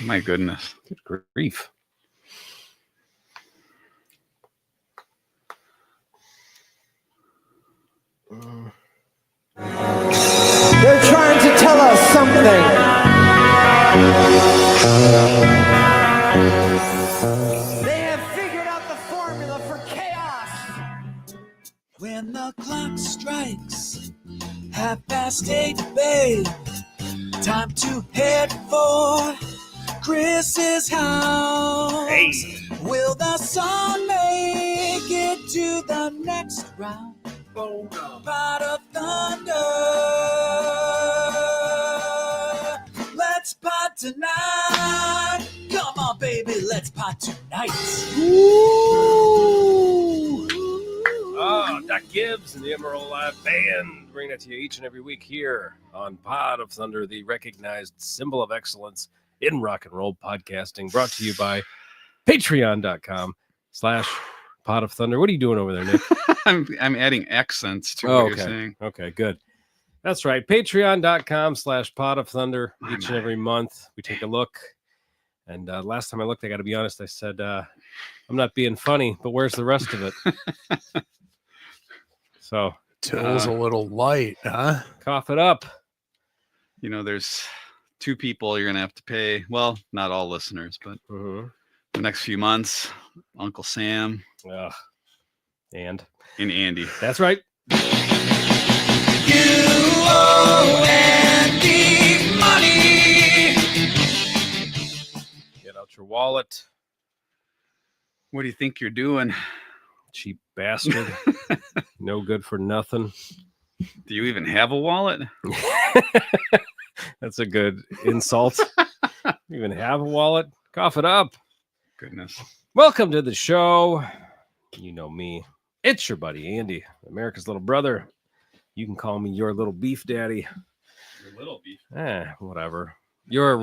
My goodness. Good grief. They're trying to tell us something. They have figured out the formula for chaos. When the clock strikes 8:30, babe, time to head for Chris's house. Hey. Will the song make it to the next round? Pot of Thunder. Let's pot tonight. Come on, baby, let's pot tonight. Ooh. Oh, Doc Gibbs and the Emerald Live Band bring it to you each and every week here on Pod of Thunder, the recognized symbol of excellence in rock and roll podcasting, brought to you by patreon.com/Pod of Thunder. What are you doing over there, Nick? I'm adding accents to what you're saying. Okay, good. That's right. Patreon.com/Pod of Thunder each and every month. We take a look. And last time I looked, I got to be honest, I said, I'm not being funny, but where's the rest of it? So Till's a little light, huh? cough it up. You know, there's two people you're going to have to pay. Well, not all listeners, but the next few months, Uncle Sam And Andy. that's right. You owe Andy money. Get out your wallet, What do you think you're doing? cheap bastard. No good for nothing. Do you even have a wallet? That's a good insult. You even have a wallet? Cough it up. Goodness. Welcome to the show. You know me. It's your buddy Andy, America's little brother. You can call me your little beef daddy. Your little beef. Whatever. You're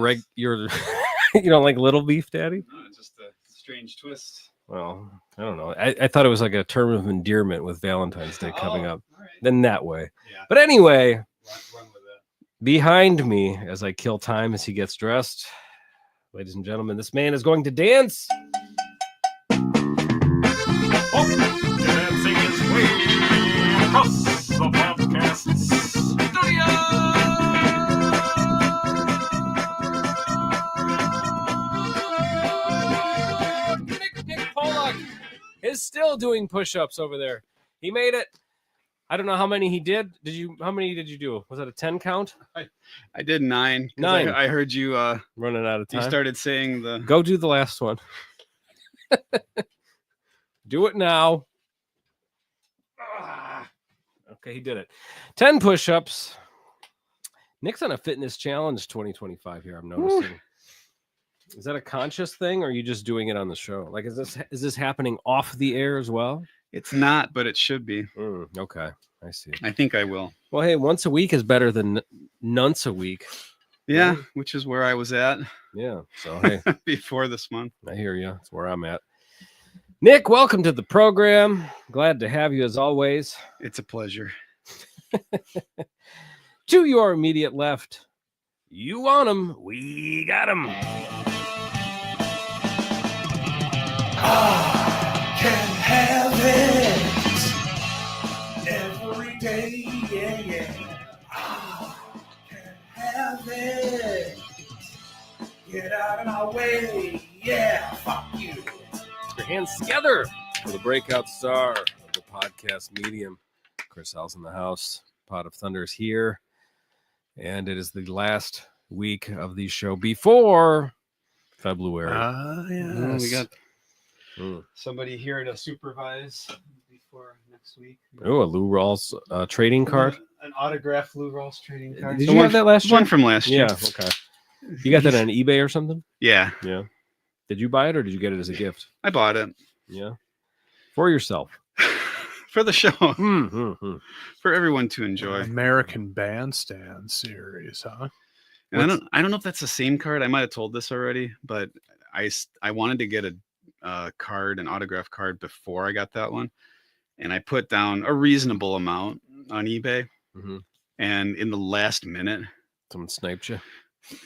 you don't like little beef daddy? No, it's just a strange twist. Well, I don't know. I thought it was like a term of endearment with Valentine's Day coming up. All right. Then that way. Yeah. But anyway, Run with it. behind me as I kill time as he gets dressed, ladies and gentlemen, this man is going to dance. Dancing his way across the podcast studio. Nick Pollock is still doing push-ups over there. He made it. I don't know how many he did. How many did you do? Was it a 10 count? I did 9. 9. I heard you Running out of time. you started saying the Go do the last one. Do it now. Okay, he did it. 10 push-ups. Nick's on a fitness challenge 2025 here, I'm noticing. Is that a conscious thing, or are you just doing it on the show? Like, is this happening off the air as well? It's not, but it should be. Okay, I see. I think I will. Well, hey, once a week is better than nonce a week. Yeah, Right. which is where I was at Yeah, so hey, before this month. I hear you. That's where I'm at. Nick, welcome to the program. Glad to have you as always. It's a pleasure. To your immediate left, you want him, we got him. I can have it every day, yeah. I can have it. Get out of my way, yeah, fuck you. Put your hands together for the breakout star of the podcast medium. Chris Hell's in the house. Pod of Thunder is here. And it is the last week of the show before February. Yes. We got Mm. somebody here to supervise before next week. Oh, a Lou Rawls trading card. An autographed Lou Rawls trading card. Did The you one- have that last year? One from last year. Yeah, okay. You got that on eBay or something? Yeah, Yeah. Did you buy it or did you get it as a gift? I bought it Yeah. For yourself. for the show, Mm-hmm. for everyone to enjoy. American Bandstand series, huh? And I don't know if that's the same card. I might have told this already, but I wanted to get a card, an autograph card, before I got that one, and I put down a reasonable amount on eBay. Mm-hmm. And in the last minute, Someone sniped you.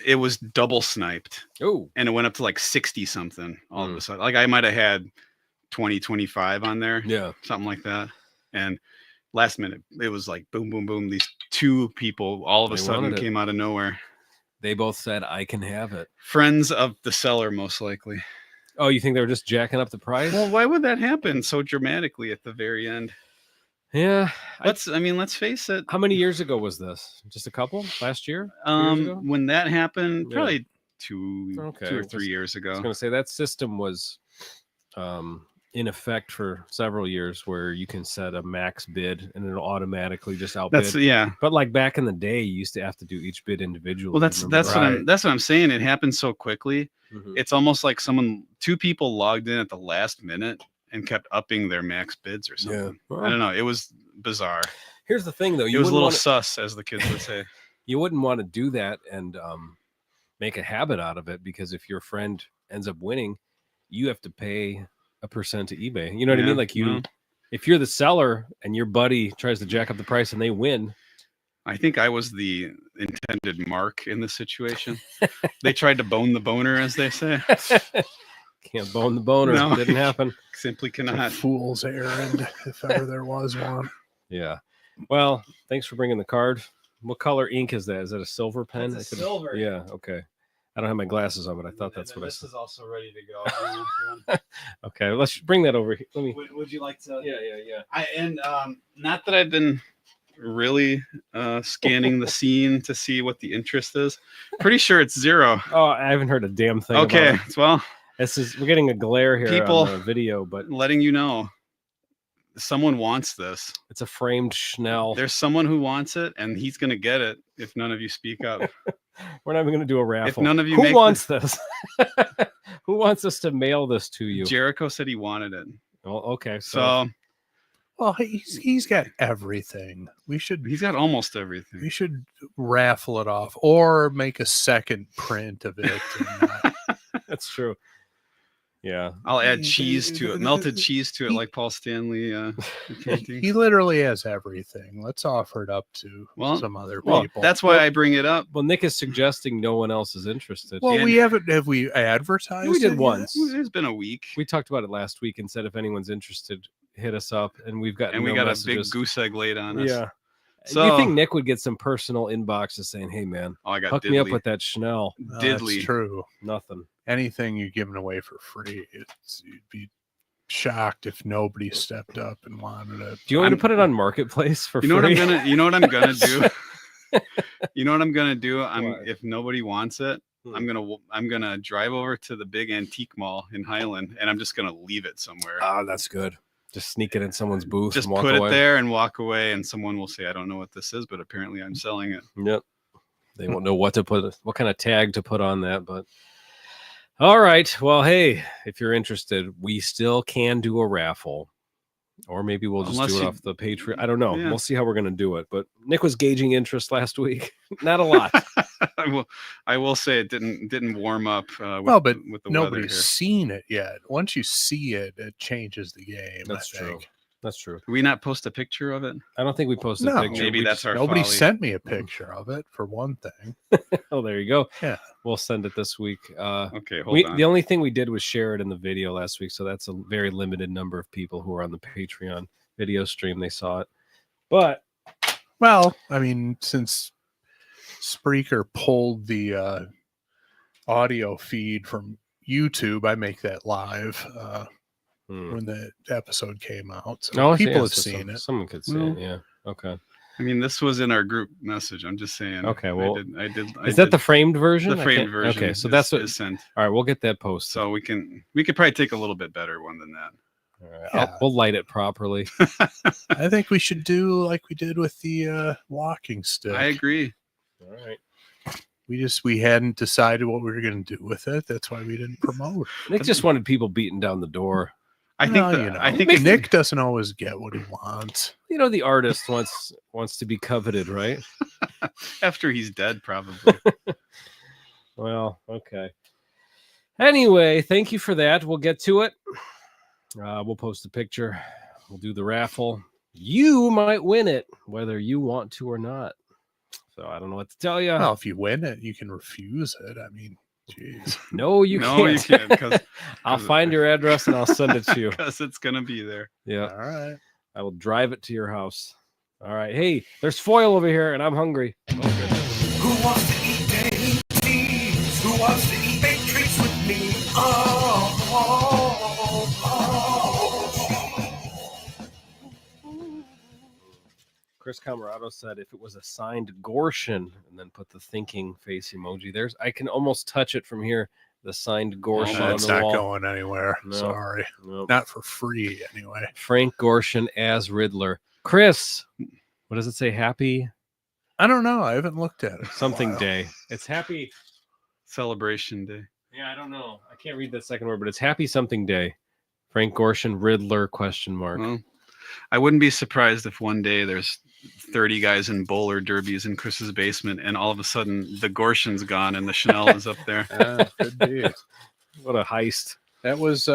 it was double sniped, Oh, and it went up to like 60 something all of a sudden. Like I might have had 20, 25 on there, yeah. something like that. And last minute, it was like boom, boom, boom. These two people all of a They sudden wanted it. came out of nowhere. They both said, I can have it. Friends of the seller, most likely. Oh, you think they were just jacking up the price? Well, why would that happen so dramatically at the very end? Yeah. Let's face it. How many years ago was this? Just a couple? Last year? 2 years ago? When that happened, Yeah. probably two or 3 years I ago. was going to say that system was in effect for several years, where you can set a max bid and it'll automatically just outbid. Yeah. But like back in the day, you used to have to do each bid individually. Well, that's what I'm saying. It happened so quickly. Mhm. It's almost like two people logged in at the last minute and kept upping their max bids or something. Well, I don't know. It was bizarre. Here's the thing, though. It was a little sus, as the kids would say. You wouldn't want to do that and make a habit out of it, because if your friend ends up winning, you have to pay a percent to eBay. You know what I mean? Like if you're the seller and your buddy tries to jack up the price and they win. I think I was the intended mark in this situation. They tried to bone the boner, as they say. Can't bone the boner. No. Didn't happen. Simply It's a cannot. fool's errand, if ever there was one. Yeah. Well, thanks for bringing the card. What color ink is that? Is that a silver pen? It's a silver. Yeah. Okay. I don't have my glasses on, but I thought that's what I said. is also ready to go. Okay. Let's bring that over here. Let me. Would you like to? Yeah. Not that I've been really scanning the scene to see what the interest is. Pretty sure it's 0. Oh, I haven't heard a damn thing. Okay, About it. well, We're getting a glare here People- on the video, but letting you know, someone wants this. it's a framed Schnell. There's someone who wants it, and he's gonna get it if none of you speak up. We're not even going to do a raffle. none of you Who make wants this? Who wants us to mail this to you? Jericho said he wanted it, Well, okay. so Well, he's got everything. he's got almost everything. We should raffle it off or make a second print of it. And, that's true. Yeah. I'll add cheese to it, melted cheese to it, like Paul Stanley painting. he literally has everything. Let's offer it up to some other people. That's why I bring it up. Well, Nick is suggesting no one else is interested. Well, and- we haven't. Have we advertised? We did it yet? once. It's been a week, We talked about it last week and said if anyone's interested, hit us up. And we've got and we no got messages. a big goose egg laid on us. Yeah. So you think Nick would get some personal inboxes saying, "Hey, man, I got hook diddly. me up with that Schnell"? No, Diddly. that's true. Nothing. Anything you're giving away for free, you'd be shocked if nobody stepped up and wanted it. Do you want me to put it on Marketplace for You know free? what I'm gonna. You know what I'm gonna do. You know what I'm gonna do. What? If nobody wants it, I'm gonna drive over to the big antique mall in Highland, and I'm just gonna leave it somewhere. Ah, that's good. Just sneak it in someone's booth. Just and walk put away. it there and walk away, and someone will say, "I don't know what this is, but apparently I'm selling it." Yep. They won't know what kind of tag to put on that, but all right. Well, hey, if you're interested, we still can do a raffle. Or maybe we'll just Unless do it you- off the Patreon. I don't know. Yeah. We'll see how we're going to do it. But Nick was gauging interest last week. Not a lot. I will say it didn't warm up. With, Well, but with the nobody's weather here. seen it yet. Once you see it, it changes the game. That's I true. think. That's true. Did we not post a picture of it? I don't think we posted No. a picture. Maybe We that's just- our Nobody folly. sent me a picture of it, for one thing. Oh, there you go. Yeah. We'll send it this week. Okay, hold on. The only thing we did was share it in the video last week. So that's a very limited number of people who are on the Patreon video stream. They saw it. But Well, I mean, since Spreaker pulled the audio feed from YouTube, I make that live when the episode came out. So Oh, I see. people Yeah, have so seen it. Someone could see Well, it. Yeah. Okay. I mean, this was in our group message. I'm just saying. Okay, well, I did. Is that the framed version? the I framed can't- version? Okay. So is- that's what. is sent. All right. We'll get that posted. So we could probably take a little bit better one than that. All right, Yeah. we'll light it properly. I think we should do like we did with the walking stick. I agree. All right. We hadn't decided what we were going to do with it. That's why we didn't promote. Nick just wanted people beating down the door. I think. Well, I think Nick doesn't always get what he wants. You know, the artist wants to be coveted, right? after he's dead, probably. Well, okay. Anyway, thank you for that. We'll get to it. We'll post a picture. We'll do the raffle. You might win it, whether you want to or not. So I don't know what to tell you. Well, if you win it, you can refuse it. I mean, jeez. No, you No, you can't. can't, 'cause- I'll find your address and I'll send it to you. Because it's gonna be there. Yeah, All right. I will drive it to your house. All right. Hey, there's foil over here, and I'm hungry. Oh, goodness. Who wants to eat dainties? Who wants to eat baked treats with me? Chris Camarado said if it was a signed Gorshin, and then put the thinking face emoji. I can almost touch it from here. The signed Gorshin on That's the not wall. going anywhere. No. Sorry. Nope. Not for free, anyway. Frank Gorshin as Riddler. Chris, what does it say? Happy I don't know. I haven't looked at it. in a something while. day. It's happy. Celebration day. Yeah, I don't know. I can't read that second word, but it's happy something day. Frank Gorshin Riddler question mark. Well, I wouldn't be surprised if one day there's 30 guys in bowler derbies in Chris's basement, and all of a sudden the Gorshin's gone and the Chanel is up there. Could be. What a heist. That was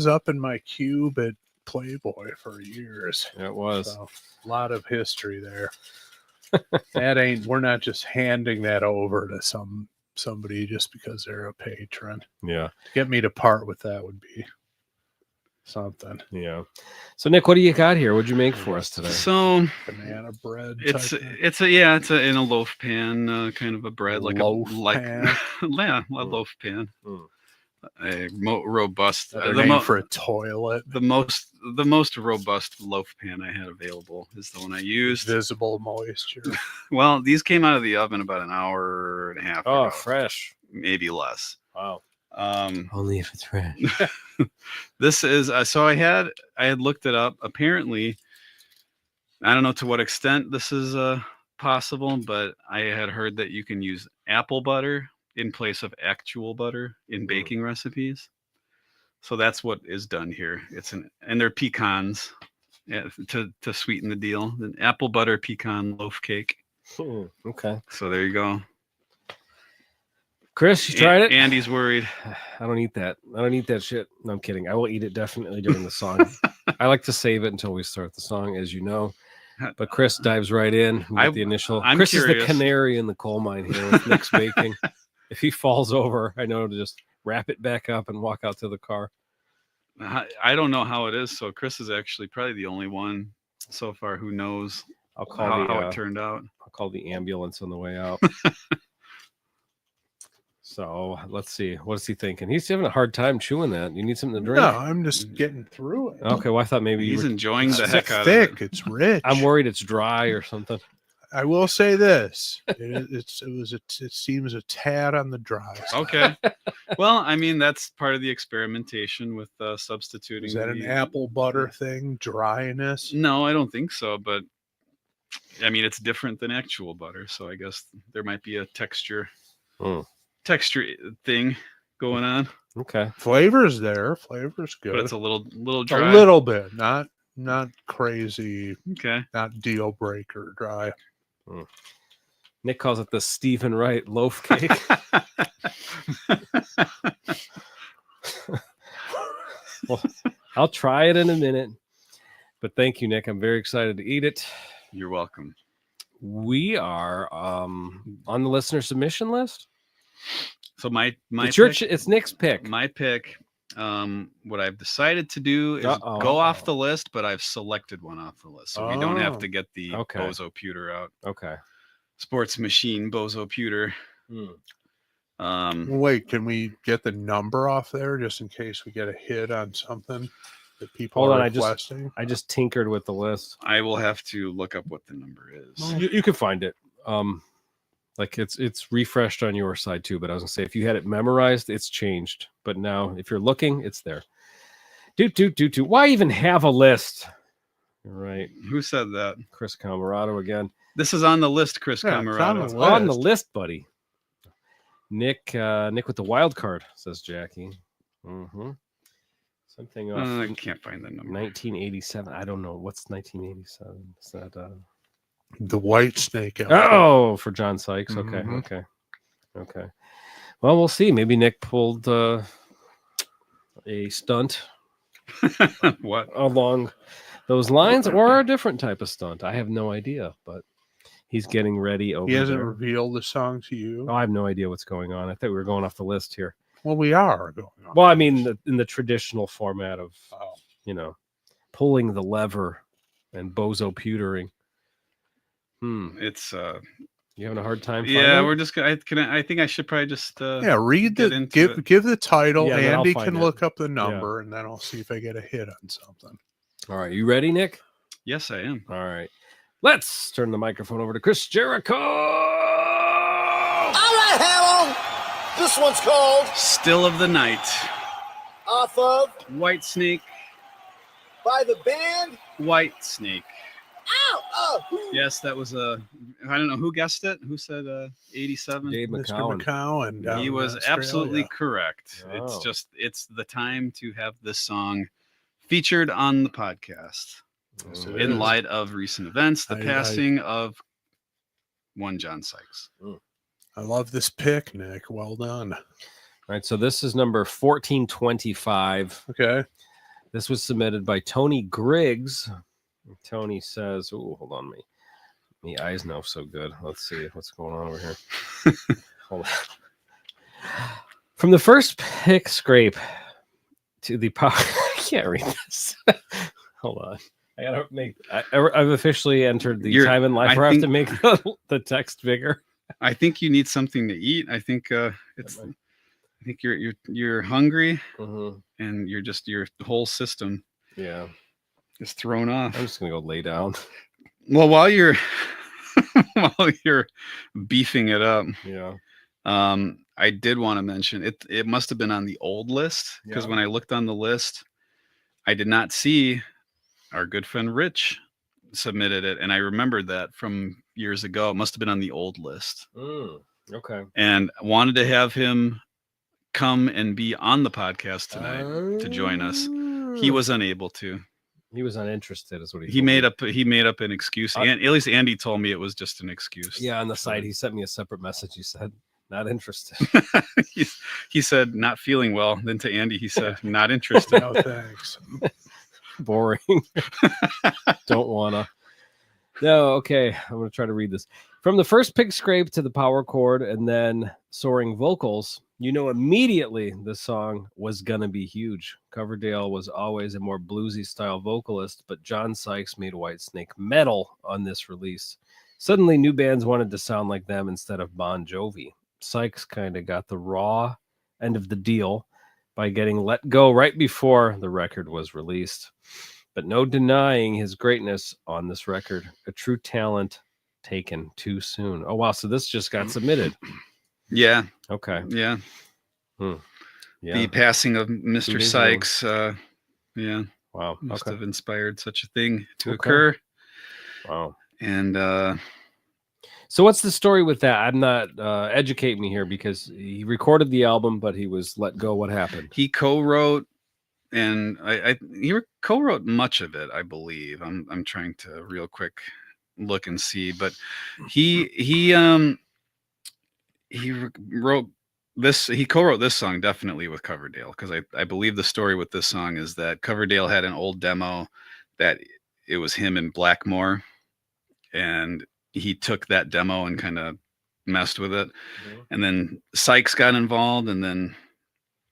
up in my cube at Playboy for years. It was. So, a lot of history there. We're not just handing that over to somebody just because they're a patron. Yeah. To get me to part with that would be something. Yeah. So Nick, what do you got here? What'd you make for us today? So Banana bread. it's type thing. it's in a loaf pan, kind of a bread, like Loaf a pan? yeah, a loaf pan. Mm. A robust, Another the, name mo- for a toilet. the most robust loaf pan I had available is the one I used. Visible moisture. Well, these came out of the oven about an hour and a half Oh, ago, fresh. maybe less. Wow. Um, Only if it's fresh. this is so I had looked it up. Apparently, I don't know to what extent this is possible, but I had heard that you can use apple butter in place of actual butter in baking recipes. So that's what is done here. And they're pecans to sweeten the deal. An apple butter pecan loaf cake. Okay. So there you go. Chris, you tried it? Andy's worried. I don't eat that. I don't eat that shit. No, I'm kidding. I will eat it definitely during the song. I like to save it until we start the song, as you know. But Chris dives right in with the initial. I'm Chris is curious. the canary in the coal mine here with Nick's baking. If he falls over, I know to just wrap it back up and walk out to the car. I don't know how it is. So Chris is actually probably the only one so far who knows I'll call how it turned out. I'll call the ambulance on the way out. So let's see. What is he thinking? He's having a hard time chewing that. You need something to drink? No, I'm just getting through it. Okay, well, I thought maybe He's enjoying the It's heck out thick. of it. It's rich. I'm worried it's dry or something. I will say this: it seems a tad on the dry side. Okay. Well, I mean, that's part of the experimentation with substituting. Is that an apple butter thing? Dryness? No, I don't think so. But I mean, it's different than actual butter, so I guess there might be a texture thing going on. Okay. Flavor's there. Flavor's good. But it's a little a dry. little bit, not crazy, Okay. not deal breaker dry. Nick calls it the Stephen Wright loaf cake. Well, I'll try it in a minute. But thank you, Nick. I'm very excited to eat it. You're welcome. We are on the listener submission list. So my It's Nick's pick. My pick. What I've decided to do is Uh-oh. go off the list, but I've selected one off the list, so we don't have to get the Okay. Bozo Pewter out. Okay. Sports Machine Bozo Pewter. Wait, can we get the number off there just in case we get a hit on something that people Hold are on, requesting? I just tinkered with the list. I will have to look up what the number is. You can find it. Like it's refreshed on your side too, but I was gonna say if you had it memorized, it's changed. But now if you're looking, it's there. Do. Why even have a list? Right. Who said that? Chris Camarado again. This is on the list, Chris Yeah, it's Camarado. on the On the list. list, buddy. Nick with the wild card, says Jackie. Something off I can't find the number. 1987. I don't know. What's 1987? Is that The Whitesnake album. Oh, for John Sykes. Okay, Mhm. okay. Well, we'll see. Maybe Nick pulled a stunt What? along those lines, or a different type of stunt. I have no idea, but He's getting ready over He hasn't there. revealed the song to you. Oh, I have no idea what's going on. I thought we were going off the list here. Well, we are going on. Well, I mean, in the traditional format of, Oh. pulling the lever and bozo pewtering. It's You having a hard time? yeah. finding We're it? just. I think I should probably just. Yeah, read get the into it. give the title. Yeah, then I'll Andy find can it. look up the number, and then I'll see if I get a hit on something. All right, you ready, Nick? Yes, I am. All right, let's turn the microphone over to Chris Jericho. All right, Harold. This one's called Still of the Night. Off of Whitesnake. by the band. Whitesnake. Ow! Oh! Yes, that was a. I don't know who guessed it. Who said 87? Dave Mr. McCowan. McCowan. down He in was Australia. absolutely correct. Oh. It's the time to have this song featured on the podcast Yes, it in is. light of recent events, the I- passing of one John Sykes. I love this pick, Nick. Well done. All right, so this is number 1425. Okay. This was submitted by Tony Griggs. Tony says, "Oh, hold on, me eyes know so good. Let's see what's going on over here." Hold on. From the first pick scrape to the power, I can't read this. Hold on. I gotta make. I've officially entered the You're- time in life I where I have to think- make the text bigger. I think you need something to eat. I think it's. I think you're hungry and you're just your whole system Yeah, is thrown off. I'm just gonna go lay down. Well, while you're beefing it up, Yeah. I did want to mention it. It must have been on the old list because Yeah. when I looked on the list, I did not see our good friend Rich submitted it, and I remembered that from years ago. It must have been on the old list, Okay. and wanted to have him come and be on the podcast tonight to join us. He was unable to. He was uninterested, is what He made up an excuse. And at least Andy told me it was just an excuse. Yeah, on the side, he sent me a separate message. He said, "Not interested." he said not feeling well. Then to Andy, he said not interested. No thanks. Boring. Don't wanna. No, okay. I'm gonna try to read this. From the first pick scrape to the power chord and then soaring vocals, you know immediately this song was gonna be huge. Coverdale was always a more bluesy style vocalist, but John Sykes made Whitesnake metal on this release. Suddenly, new bands wanted to sound like them instead of Bon Jovi. Sykes kind of got the raw end of the deal by getting let go right before the record was released. But no denying his greatness on this record. A true talent taken too soon. Oh, wow. So this just got submitted. Yeah, Okay. yeah. Yeah. The passing of Mr. days Sykes, yeah, Wow. must Okay. have inspired such a thing to Okay. occur. Wow. And So what's the story with that? I'm not educate me here because he recorded the album, but he was let go. What happened? he co-wrote, and he co-wrote much of it, I believe. I'm trying to real quick look and see, but he wrote this. He co-wrote this song definitely with Coverdale because I believe the story with this song is that Coverdale had an old demo that it was him and Blackmore, and he took that demo and kind of messed with it, and then Sykes got involved, and then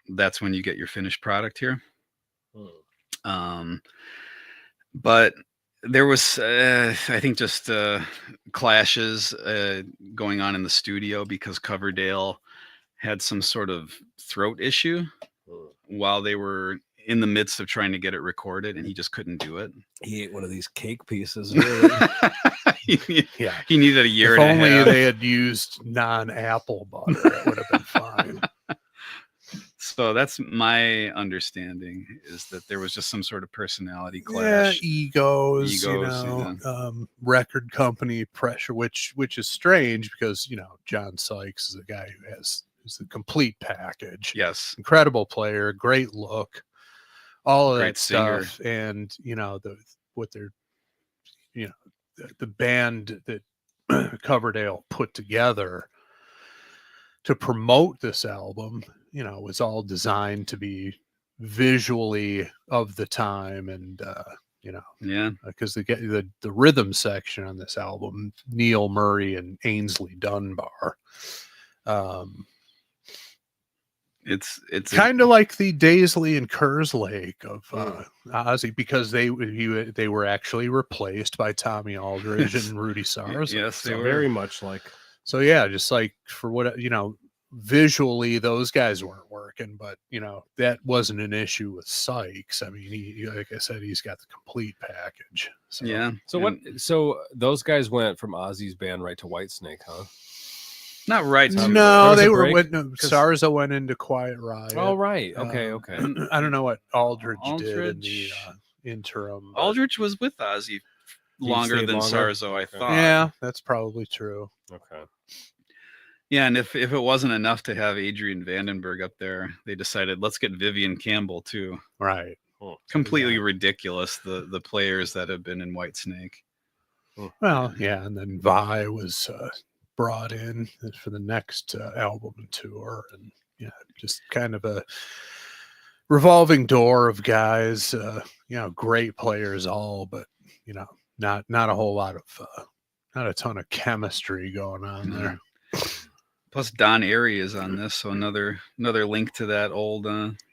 that's when you get your finished product here. But there was I think just clashes going on in the studio because Coverdale had some sort of throat issue while they were in the midst of trying to get it recorded, and he just couldn't do it. He ate one of these cake pieces. Yeah. He needed a year If and only a half. they had used non-apple butter, it would have been fine. So that's my understanding, is that there was just some sort of personality Yeah, clash. egos, Egos, record company pressure, which is strange because John Sykes is a guy who is the complete package. Yes. Incredible player, great look, all of Great that singer. stuff, and the band that Coverdale put together to promote this album, was all designed to be visually of the time and Yeah. because the rhythm section on this album, Neil Murray and Ainsley Dunbar, It's kind of like the Daisley and Kerslake of Ozzy, because they were actually replaced by Tommy Aldridge and Rudy Sarzo. yes, they So were. very much like. So yeah, just like for what visually those guys weren't working, but that wasn't an issue with Sykes. I mean, he like I said, he's got the complete package. So Yeah. So and So those guys went from Ozzy's band right to Whitesnake, huh? Not right. There no, was they a were break? Sarzo went into Quiet Riot. Oh, right. Okay. Okay. I don't know what Aldridge did in the Aldridge- interim. But Aldrich was with Ozzy longer stayed than longer? Sarzo, I Okay. thought. yeah, that's probably true. Okay. Yeah, and if it wasn't enough to have Adrian Vandenberg up there, they decided let's get Vivian Campbell too. Right. Completely ridiculous. The players that have been in Whitesnake. Well, yeah, and then Vi was brought in for the next album and tour, and just kind of a revolving door of guys. Great players all, but not a whole lot of not a ton of chemistry going on there. Plus Don Airy is on this, so another link to that old.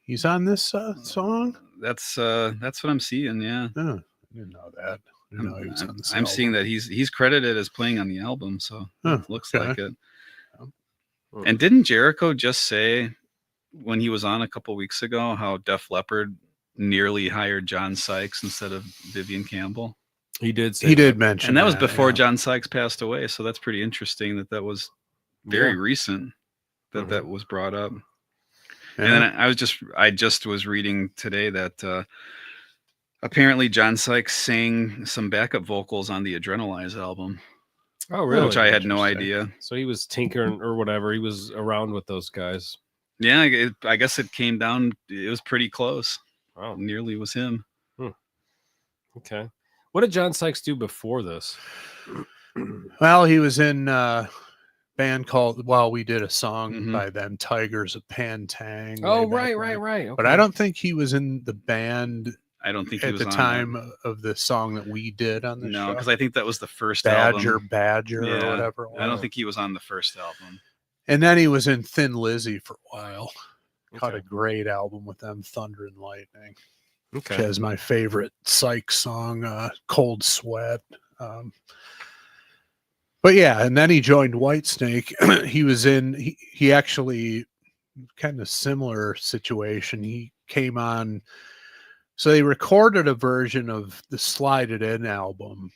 He's on this song. That's what I'm seeing. Yeah, Oh, I didn't know that. I didn't know he was on this. I'm seeing album. that he's credited as playing on the album, so it looks okay. like it. And didn't Jericho just say when he was on a couple weeks ago how Def Leppard nearly hired John Sykes instead of Vivian Campbell? He did. Say He did that. mention, And that was before yeah. John Sykes passed away, so that's pretty interesting that was very recent that was brought up. Yeah. And then I just was reading today that apparently John Sykes sang some backup vocals on the Adrenalize album. Oh, really? Which I had no idea. So he was tinkering or whatever. He was around with those guys. Yeah, I guess it came down. It was pretty close. Wow. Nearly was him. Okay. What did John Sykes do before this? Well, he was in a band called, we did a song by them, Tigers of Pantang. Oh, way right. back when. Okay. But I don't think he was in the band I don't think he at was the on time that. of the song that we did on the show. No, because I think that was the first Badger album. or Yeah, whatever it was. I don't think he was on the first album. And then he was in Thin Lizzy for a while. Caught a Okay. great album with them, Thunder and Lightning. Okay. Which has my favorite Sykes song, Cold Sweat. But yeah, and then he joined Whitesnake. He was he actually kind of similar situation. He came on, so they recorded a version of the Slide It In album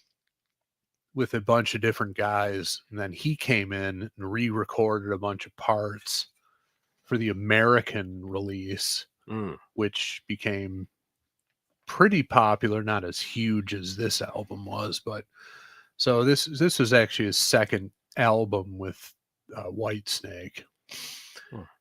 with a bunch of different guys, and then he came in and re-recorded a bunch of parts for the American release, which became pretty popular, not as huge as this album was, but so this was actually his second album with Whitesnake.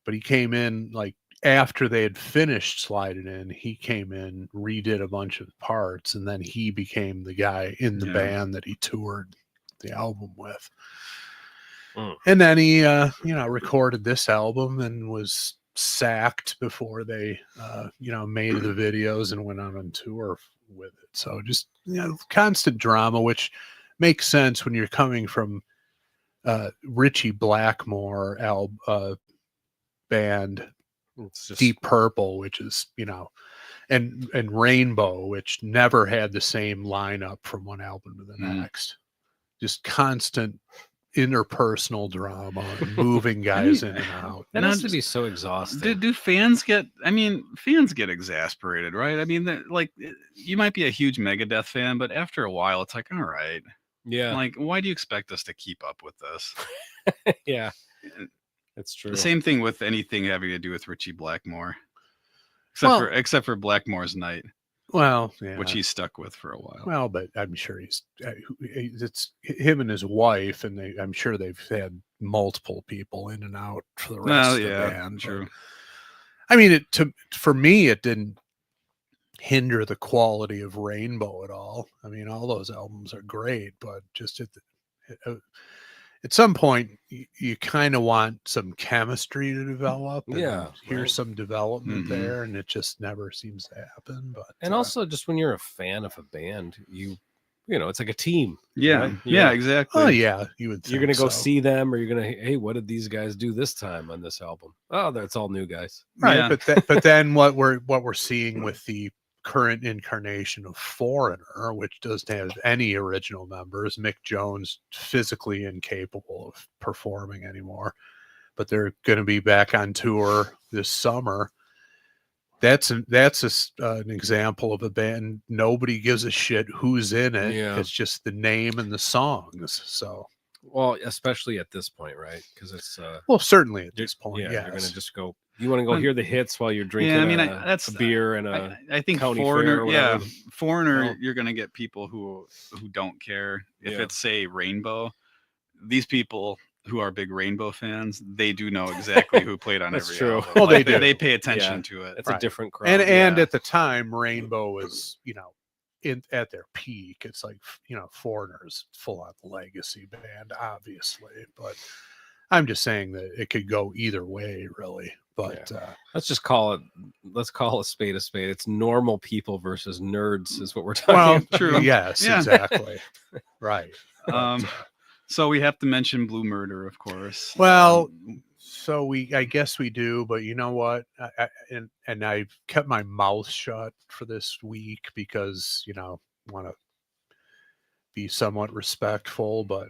But he came in like after they had finished Slide It In, he came in, redid a bunch of parts, and then he became the guy in the band that he toured the album with. And then he recorded this album and was sacked before they made the videos and went on tour with it. So just constant drama, which makes sense when you're coming from Richie Blackmore band, It's just Deep Purple, which is and Rainbow, which never had the same lineup from one album to the next. Just constant interpersonal drama, moving guys in and out. that has to be so exhausting. Do fans get? I mean, fans get exasperated, right? I mean, like you might be a huge Megadeth fan, but after a while, it's like, all right, Yeah. like why do you expect us to keep up with this? Yeah. That's true. The same thing with anything having to do with Richie Blackmore, except for Blackmore's Night, Well, yeah. which he's stuck with for a while. Well, but I'm sure it's him and his wife, and I'm sure they've had multiple people in and out for the rest of the band. True. But, I mean, for me, it didn't hinder the quality of Rainbow at all. I mean, all those albums are great, but just at some point you kind of want some chemistry to develop. And Yeah, here's right. some development Mhm. there, and it just never seems to happen. But And also, just when you're a fan of a band, you know, it's like a team. Yeah, right? yeah, You're- exactly. oh yeah, you would. You're think gonna go so. see them, or you're gonna, hey, what did these guys do this time on this album? Oh, that's all new guys. Right, Yeah. but then what we're seeing with the current incarnation of Foreigner, which doesn't have any original members, Mick Jones physically incapable of performing anymore, but they're going to be back on tour this summer. That's an example of a band nobody gives a shit who's in it. Yeah. It's just the name and the songs. So, Well, especially at this point, right? Because it's well, certainly at you're- this point, yeah, yes. you're gonna just go. You want to go Um, hear the hits while you're drinking. I mean, a beer and I think county fair Foreigner, or yeah, whatever. Foreigner, Well- you're gonna get people who don't care if Yeah. it's, say, Rainbow. These people who are big Rainbow fans, they do know exactly who played on That's every true. album. Well, they Like, do. They pay attention Yeah. to it. It's Right. a different crowd. And yeah. at the time, Rainbow was, at their peak. It's like, Foreigners full on legacy band, obviously. But I'm just saying that it could go either way, really. But let's just call it. Let's call a spade a spade. It's normal people versus nerds, is what we're talking well, about. True. yes, Yeah. exactly. Right. So we have to mention Blue Murder, of course. Well, so I guess we do, but you know what? And I've kept my mouth shut for this week because want to be somewhat respectful. But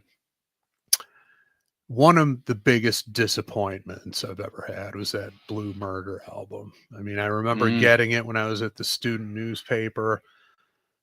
one of the biggest disappointments I've ever had was that Blue Murder album. I mean, I remember getting it when I was at the student newspaper.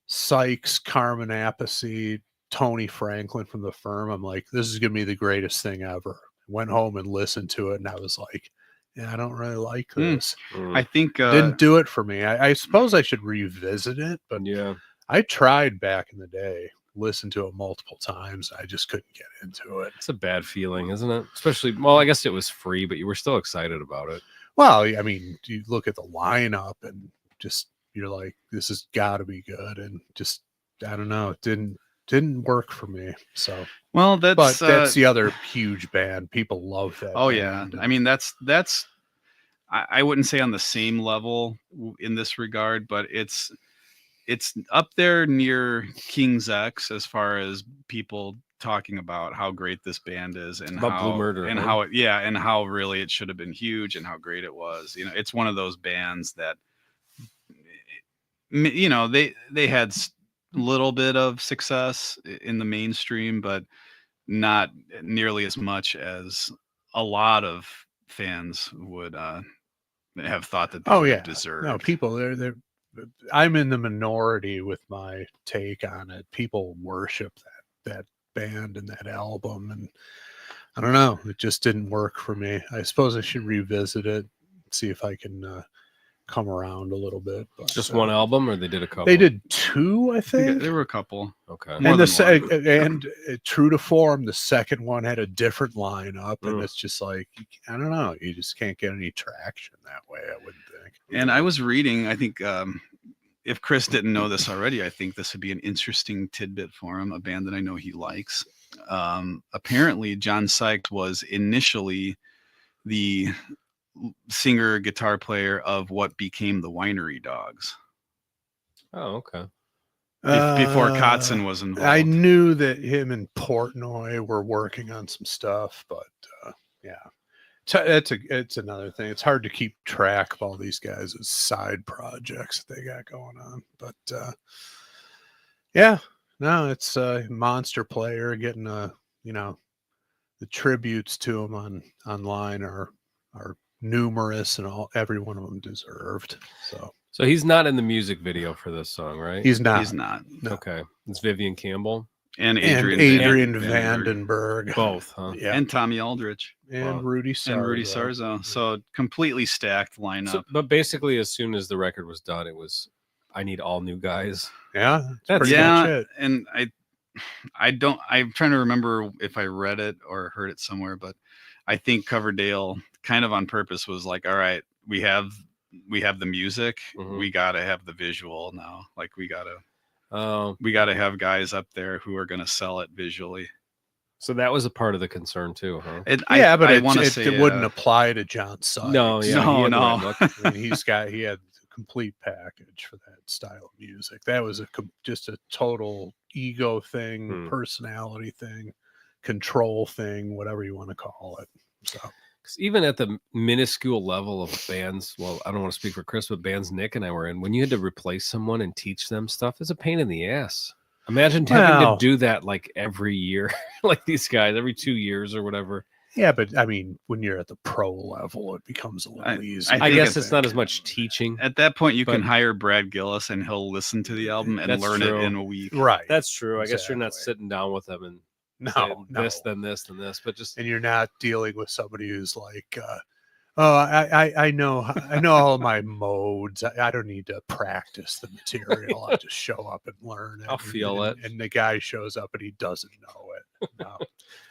Sykes, Carmen Appice, Tony Franklin from the Firm. I'm like, this is gonna be the greatest thing ever. Went home and listened to it, and I was like, yeah, I don't really like this. I think Didn't do it for me. I suppose I should revisit it, but Yeah. I tried back in the day, listened to it multiple times. I just couldn't get into it. It's a bad feeling, isn't it? Especially, well, I guess it was free, but you were still excited about it. Well, I mean, you look at the lineup and just you're like, this has got to be good, and just I don't know, it didn't work for me. So, well, but that's the other huge band. People love that. Oh yeah, band. I mean that's I wouldn't say on the same level in this regard, but it's up there near King's X as far as people talking about how great this band is and About how Blue Murder, and huh? how it, yeah, and how really it should have been huge and how great it was. It's one of those bands that they had a little bit of success in the mainstream, but not nearly as much as a lot of fans would have thought that they Oh would yeah, have deserved. no, people they're. I'm in the minority with my take on it. People worship that band and that album, and I don't know, it just didn't work for me. I suppose I should revisit it, see if I can come around a little bit. But, Just one album, or they did a couple? They did two, I I think. think there were a couple. Okay. More And than true to form, the second one had a different lineup, and Mm. it's just like, I don't know, you just can't get any traction that way, I wouldn't think. And I was reading, I think if Chris didn't know this already, I think this would be an interesting tidbit for him, a band that I know he likes. Apparently, John Sykes was initially the singer guitar player of what became the Winery Dogs Oh, okay. before Kotzen was involved. I knew that him and Portnoy were working on some stuff, but yeah, it's another thing. It's hard to keep track of all these guys' side projects that they got going on. But yeah, no, it's a monster player getting the tributes to him online are numerous, and every one of them deserved. So he's not in the music video for this song, right? He's not. He's not. No. Okay. It's Vivian Campbell. And And Adrian, Adrian Vandenberg. Vandenberg. Both, huh? Yeah. And Tommy Aldrich And Wow. Rudy Sarzo. and Rudy Sarzo. So completely stacked lineup. So, but basically, as soon as the record was done, it was, I need all new guys. Yeah. That's pretty yeah, much it. and I'm trying to remember if I read it or heard it somewhere, but I think Coverdale kind of on purpose was like, all right, we have the music, Mhm. we got to have the visual now. Like we got to Oh, have guys up there who are going to sell it visually. So that was a part of the concern too, huh? Yeah, but I want to it say wouldn't apply to John Sykes. No, yeah, No, he had the right no. look. I mean, he had the complete package for that style of music. That was just a total ego thing, Hmm. personality thing, control thing, whatever you want to call it. So 'Cause even at the minuscule level of bands, well, I don't want to speak for Chris, but bands Nick and I were in, when you had to replace someone and teach them stuff, it's a pain in the ass. Imagine having Well- to do that like every year, like these guys, every 2 years or whatever. yeah, but I mean, when you're at the pro level, it becomes a little easier. I think guess it's- it's not as much teaching. At that point, you can But- hire Brad Gillis and he'll listen to the album and That's learn true. it in a week. Right. That's true. I guess you're not Exactly. sitting down with them and No, saying no. this, then this, then this, but just And you're not dealing with somebody who's like, oh, I know all my modes. I don't need to practice the material. I'll just show up and learn it. I'll feel and, it. And the guy shows up and he doesn't know it. No,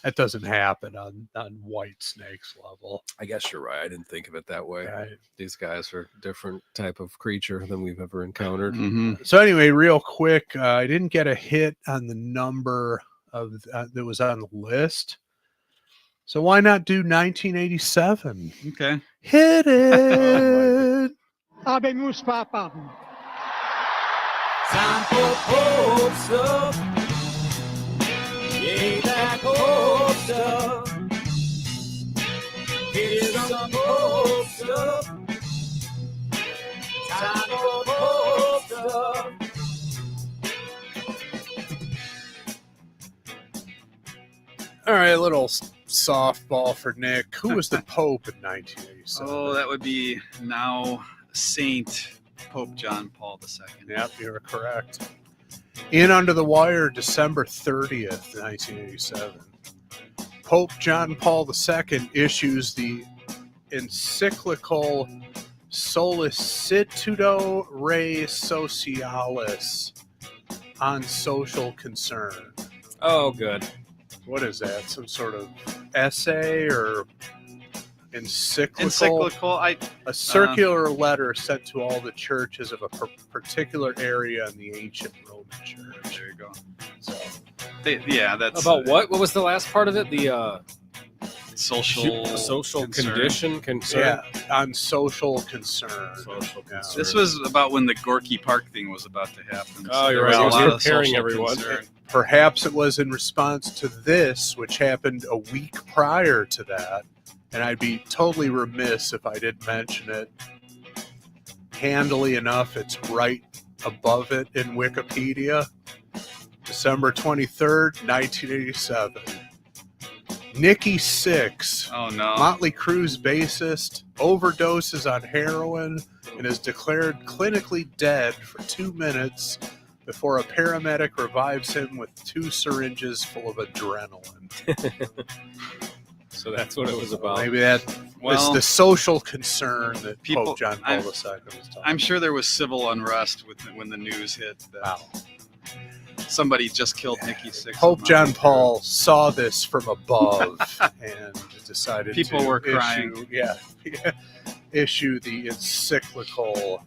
that doesn't happen on Whitesnake's level. I guess you're right. I didn't think of it that way. Right. These guys are a different type of creature than we've ever encountered. Mhm. So anyway, real quick, I didn't get a hit on the number of that was on the list. So why not do 1987? Okay. Hit it. Habemus papam. Time for Pope stuff. Yeah, that Pope stuff. Here's some Pope stuff. Time for Pope stuff. All right, a little softball for Nick. Who was the Pope in 1987? Oh, that would be now Saint Pope John Paul II. Yep, you're correct. In Under the Wire, December 30th, 1987. Pope John Paul II issues the encyclical Solicitudo Rei Socialis on social concern. Oh, good. What is that? Some sort of essay or encyclical? Encyclical. A circular letter sent to all the churches of a particular area in the ancient Roman Church. There you go. So, Yeah, that's About what? What was the last part of it? The social concern. condition concern. yeah, on social concern. Social Yeah. concern. This was about when the Gorky Park thing was about to happen. Oh, you're there was right. a He was lot of preparing social everyone. concern. Perhaps it was in response to this, which happened a week prior to that, and I'd be totally remiss if I didn't mention it. Handily enough, it's right above it in Wikipedia. December 23rd, 1987. Nikki Sixx, Oh no. Motley Crue's bassist, overdoses on heroin and is declared clinically dead for 2 minutes before a paramedic revives him with 2 syringes full of adrenaline. So that's what it was about. Maybe that was Well, the social concern that people- Pope John Paul II was talking I'm sure there was civil unrest when the news hit that Wow. somebody just killed Nikki Sixx. Pope on John Motley Crue. Paul saw this from above and decided People to were crying. issue the encyclical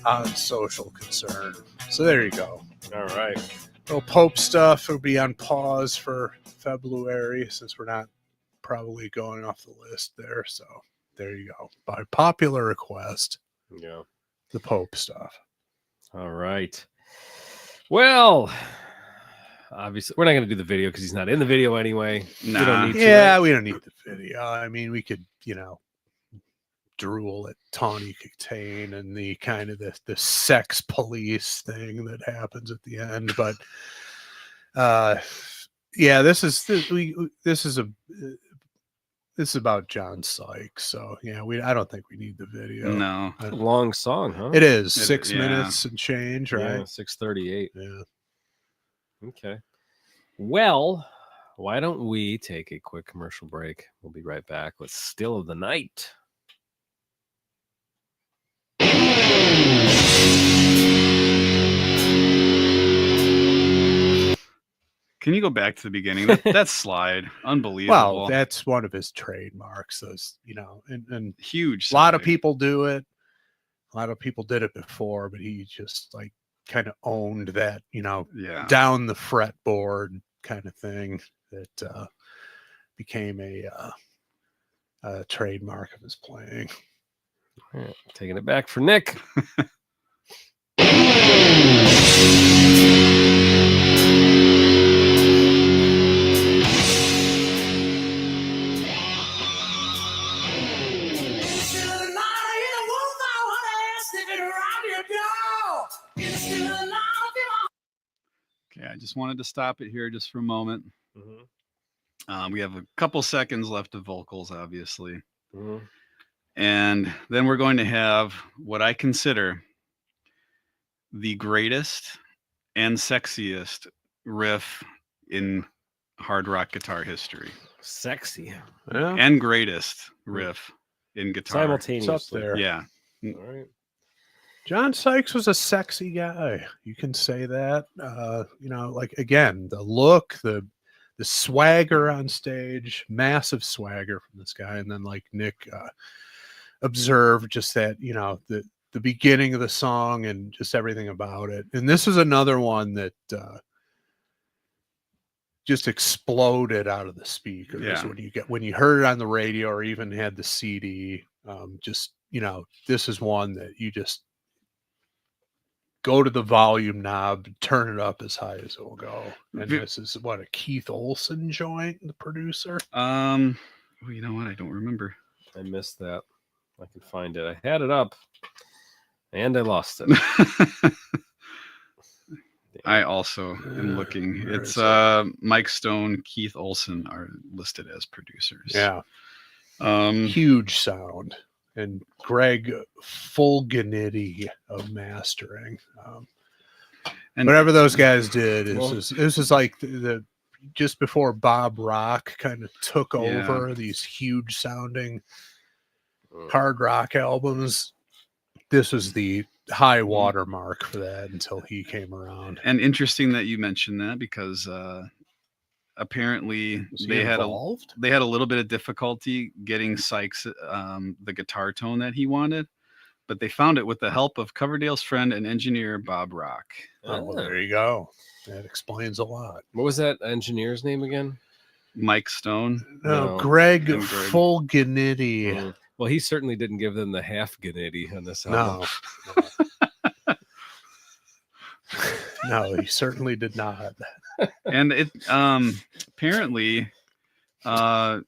on social concern. So there you go. All right. Well, Pope stuff will be on pause for February since we're not probably going off the list there. So there you go. By popular request, Yeah. the Pope stuff. All right. Well, obviously, we're not going to do the video because he's not in the video anyway. We Nah. don't need to. Yeah, we don't need the video. I mean, we could, drool at Tawny Catane and the kind of the sex police thing that happens at the end. But yeah, this is about John Sykes. So yeah, I don't think we need the video. No. It's a long song, huh? It is It- 6 yeah. minutes and change, Yeah, right? 6:38. Yeah. Okay. Well, why don't we take a quick commercial break? We'll be right back with Still of the Night. Can you go back to the beginning? That slide, unbelievable. Well, that's one of his trademarks. Those, and huge. a lot of slide. people do it. A lot of people did it before, but he just like kind of owned that, Yeah. down the fretboard kind of thing that became a trademark of his playing. All right, taking it back for Nick. Okay, I just wanted to stop it here just for a moment. Mm-hmm. We have a couple seconds left of vocals, obviously. Mm-hmm. And then we're going to have what I consider the greatest and sexiest riff in hard rock guitar history. Sexy. Yeah, And greatest riff in guitar. Simultaneously. it's up there. Yeah. All right. John Sykes was a sexy guy. You can say that. Like again, the look, the swagger on stage, massive swagger from this guy. And then like Nick observed just that, the beginning of the song and just everything about it. And this is another one that just exploded out of the speakers Yeah. when you heard it on the radio or even had the CD. This is one that you just go to the volume knob, turn it up as high as it will go. And this is a Keith Olsen joint, the producer. You know what? I don't remember. I missed that. I can find it. I had it up and I lost it. I also am looking. Where It's is it? Mike Stone, Keith Olsen are listed as producers. Yeah. Um, Huge sound. And Greg Fulganitti of mastering. and Whatever those guys did, this is like the just before Bob Rock kind of took over these huge sounding hard rock albums. This was the high water mark for that until he came around. And interesting that you mentioned that because apparently they had a little bit of difficulty getting Sykes the guitar tone that he wanted, but they found it with the help of Coverdale's friend and engineer Bob Rock. Oh, well, there you go. That explains a lot. What was that engineer's name again? Mike Stone. No, No. Greg And Greg. Fulganitti. Well, he certainly didn't give them the half Gennady on this album. No, he certainly did not. And it apparently Ron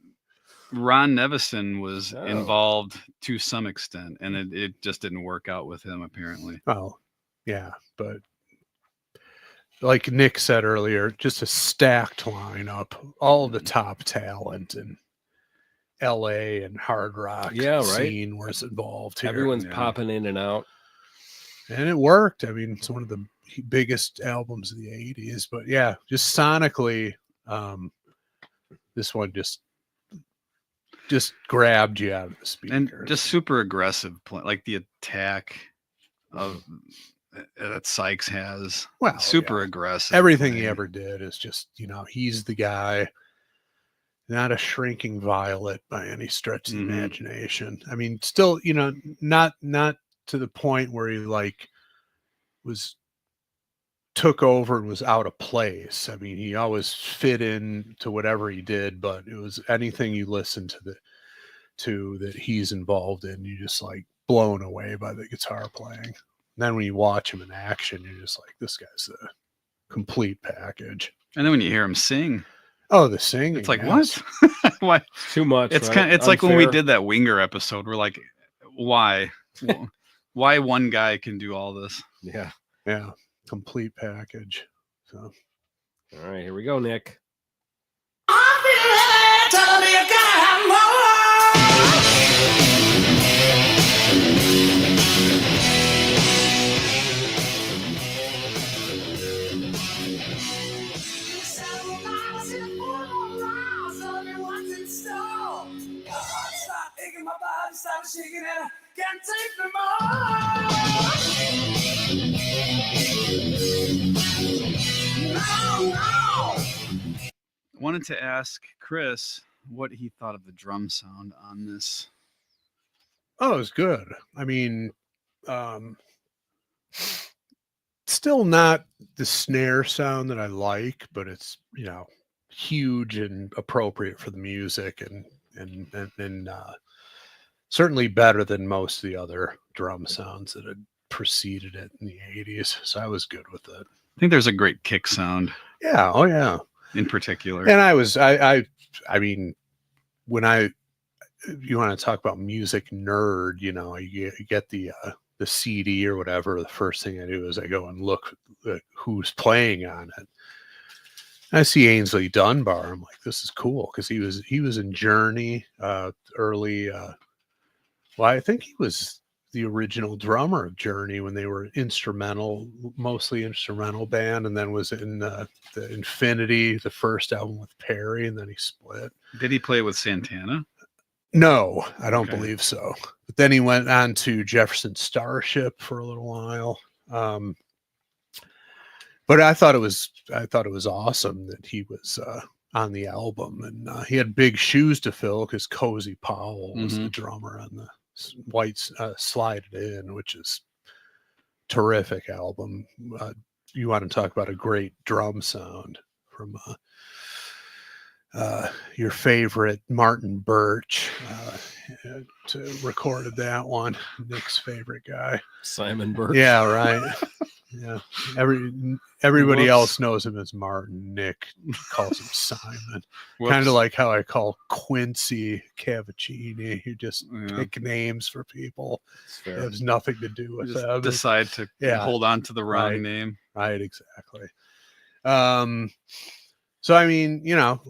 Nevison was involved to some extent, and it just didn't work out with him apparently. Oh, yeah, but like Nick said earlier, just a stacked lineup, all the top talent in LA and hard rock scene was involved here. Everyone's popping in and out. And it worked. I mean, it's one of the biggest albums of the 80s, but yeah, just sonically, this one just grabbed you out of the speaker. And just super aggressive, like the attack of that Sykes has. Well, super aggressive. Everything he ever did is just, he's the guy, not a shrinking violet by any stretch of the imagination. I mean, still, not to the point where he took over and was out of place. I mean, he always fit in to whatever he did, but it was anything you listen to that he's involved in, you just like blown away by the guitar playing. And then when you watch him in action, you're just like, this guy's the complete package. And then when you hear him sing, the singing, it's like, what? Why? Too much. It's right? it's like when we did that Winger episode. We're like, why? Why one guy can do all this? Yeah. Complete package. So, all right, here we go, Nick. Stop shaking and I can't take no more. Wanted to ask Chris what he thought of the drum sound on this. Oh, it was good. I mean, it's still not the snare sound that I like, but it's, you know, huge and appropriate for the music, and certainly better than most of the other drum sounds that had preceded it in the 80s. So I was good with it. I think there's a great kick sound Yeah. Oh yeah. in particular. And I mean, when you want to talk about music nerd, you know, you get the CD or whatever. The first thing I do is I go and look at who's playing on it. And I see Ainsley Dunbar. I'm like, this is cool, because he was in Journey early. Well, I think he was the original drummer of Journey when they were mostly instrumental band, and then was in the Infinity, the first album with Perry, and then he split. Did he play with Santana? No, I don't Okay. believe so. But then he went on to Jefferson Starship for a little while. But I thought it was awesome that he was on the album, and he had big shoes to fill because Cozy Powell was the drummer on the Slide It In, which is terrific album. You want to talk about a great drum sound from your favorite Martin Birch recorded that one. Nick's favorite guy, Simon Birch. Yeah, right. Yeah, everybody Whoops. else knows him as Martin. Nick calls him Simon. Whoops. Kind of like how I call Quincy Cavaccini. You just Yeah. pick names for people. It's It fair. has nothing to do with Just them. decide to hold on to the wrong Right. name. Right, exactly. So I mean, you know,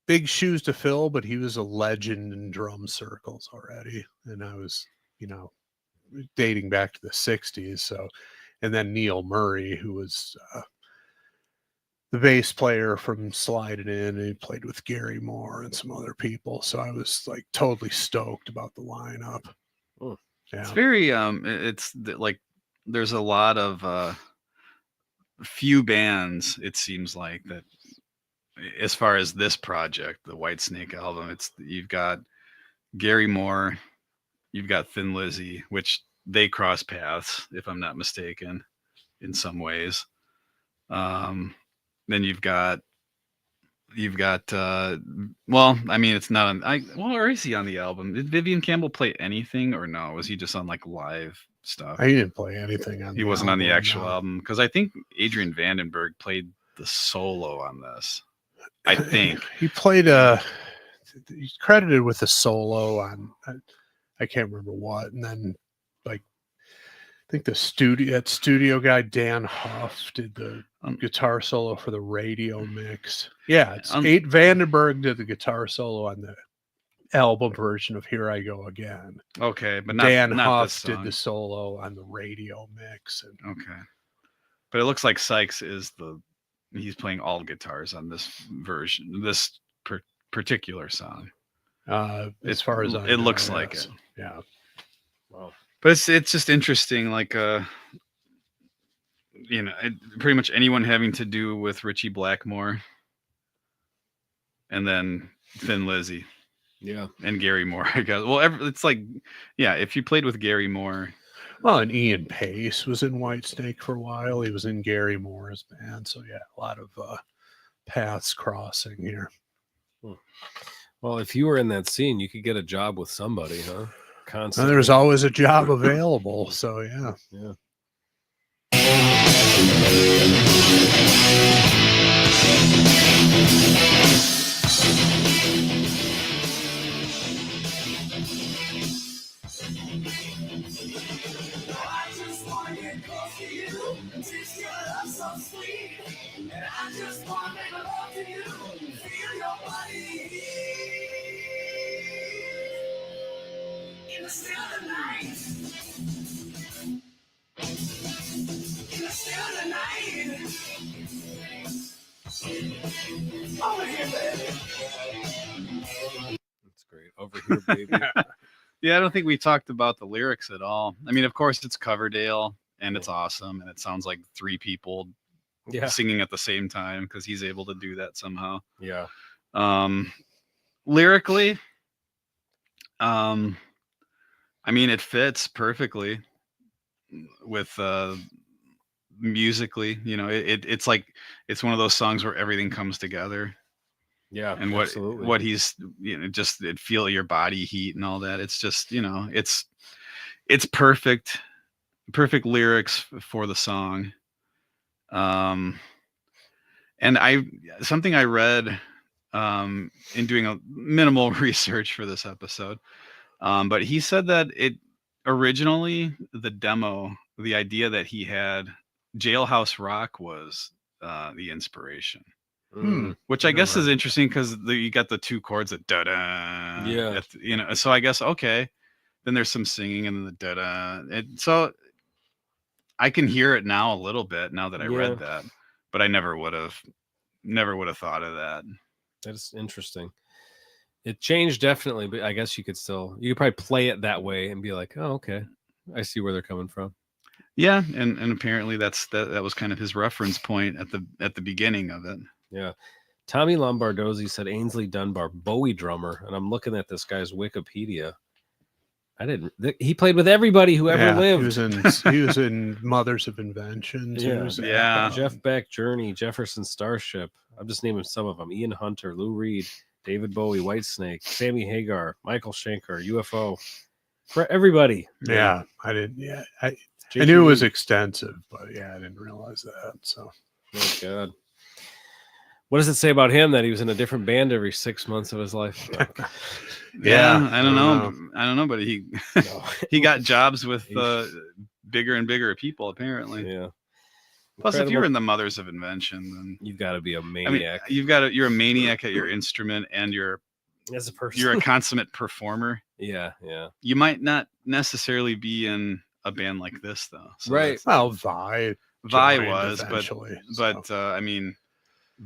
big shoes to fill, but he was a legend in drum circles already, and I was, you know, dating back to the 60s. So, and then Neil Murray, who was the bass player from Slide It In, and he played with Gary Moore and some other people. So I was like totally stoked about the lineup. Oh. Yeah. It's very like there's a lot of few bands, it seems like, that as far as this project, the Whitesnake album, you've got Gary Moore, you've got Thin Lizzy, which they cross paths, if I'm not mistaken, in some ways. Then you've got well, I mean, it's not or is he on the album? Did Vivian Campbell play anything, or no? Was he just on like live stuff? He didn't play anything on. He wasn't on the actual album, because I think Adrian Vandenberg played the solo on this. I think he played he's credited with a solo on I can't remember what, and then like I think the studio guy Dan Huff did the guitar solo for the radio mix. Yeah, it's Vandenberg did the guitar solo on the album version of Here I Go Again. Okay, but not Dan not Huff this song. did the solo on the radio mix. And Okay, but it looks like Sykes he's playing all guitars on this version, this particular song. As far as I it know, looks like yes. it. Yeah. Wow. But it's just interesting, like you know, pretty much anyone having to do with Richie Blackmore, and then Thin Lizzy, Yeah, and Gary Moore, I guess. Well, it's like, yeah, if you played with Gary Moore. Well, and Ian Pace was in Whitesnake for a while. He was in Gary Moore's band. So yeah, a lot of paths crossing here. well, if you were in that scene, you could get a job with somebody, huh? Constantly. And there's always a job available. So yeah. Yeah. I just wanna get close to you, taste your love so sweet, and I just wanna make love to you, feel your body heat. In the still of the night, in the still of the night, over here, baby. That's great. Over here, baby. Yeah, I don't think we talked about the lyrics at all. I mean, of course, it's Coverdale, and it's awesome, and it sounds like three people Yeah. singing at the same time, because he's able to do that somehow. Yeah. Lyrically, I mean, it fits perfectly with musically. You know, it's like it's one of those songs where everything comes together. Yeah, And absolutely. what he's, you know, just feel your body heat and all that. It's just, you know, it's perfect lyrics for the song. And something I read in doing a minimal research for this episode, but he said that it originally, the demo, the idea that he had, Jailhouse Rock was the inspiration. Which I guess is interesting because you got the two chords at da da. Yeah. You know, so I guess okay. Then there's some singing and then the da da. So I can hear it now a little bit now that I read that, but I never would have thought of that. That's interesting. It changed definitely, but I guess you could probably play it that way and be like, oh, okay, I see where they're coming from. Yeah, and apparently that was kind of his reference point at the beginning of it. Yeah. Tommy Lombardozzi said Ainsley Dunbar, Bowie drummer, and I'm looking at this guy's Wikipedia. He played with everybody who ever lived. He was in Mothers of Invention. Yeah. Jeff Beck, Journey, Jefferson Starship. I'm just naming some of them. Ian Hunter, Lou Reed, David Bowie, Whitesnake, Sammy Hagar, Michael Schenker, UFO. For everybody. Yeah, I didn't. Yeah, I knew it was extensive, but yeah, I didn't realize that. So, oh God. What does it say about him that he was in a different band every 6 months of his life? Yeah, I don't know, but he got jobs with bigger and bigger people apparently. Yeah. Plus, if you're in the Mothers of Invention, then you've got to be a maniac. I mean, you're a maniac at your instrument, and as a person, you're a consummate performer. Yeah. You might not necessarily be in a band like this, though. So right. Well, Vi was, but so. I mean,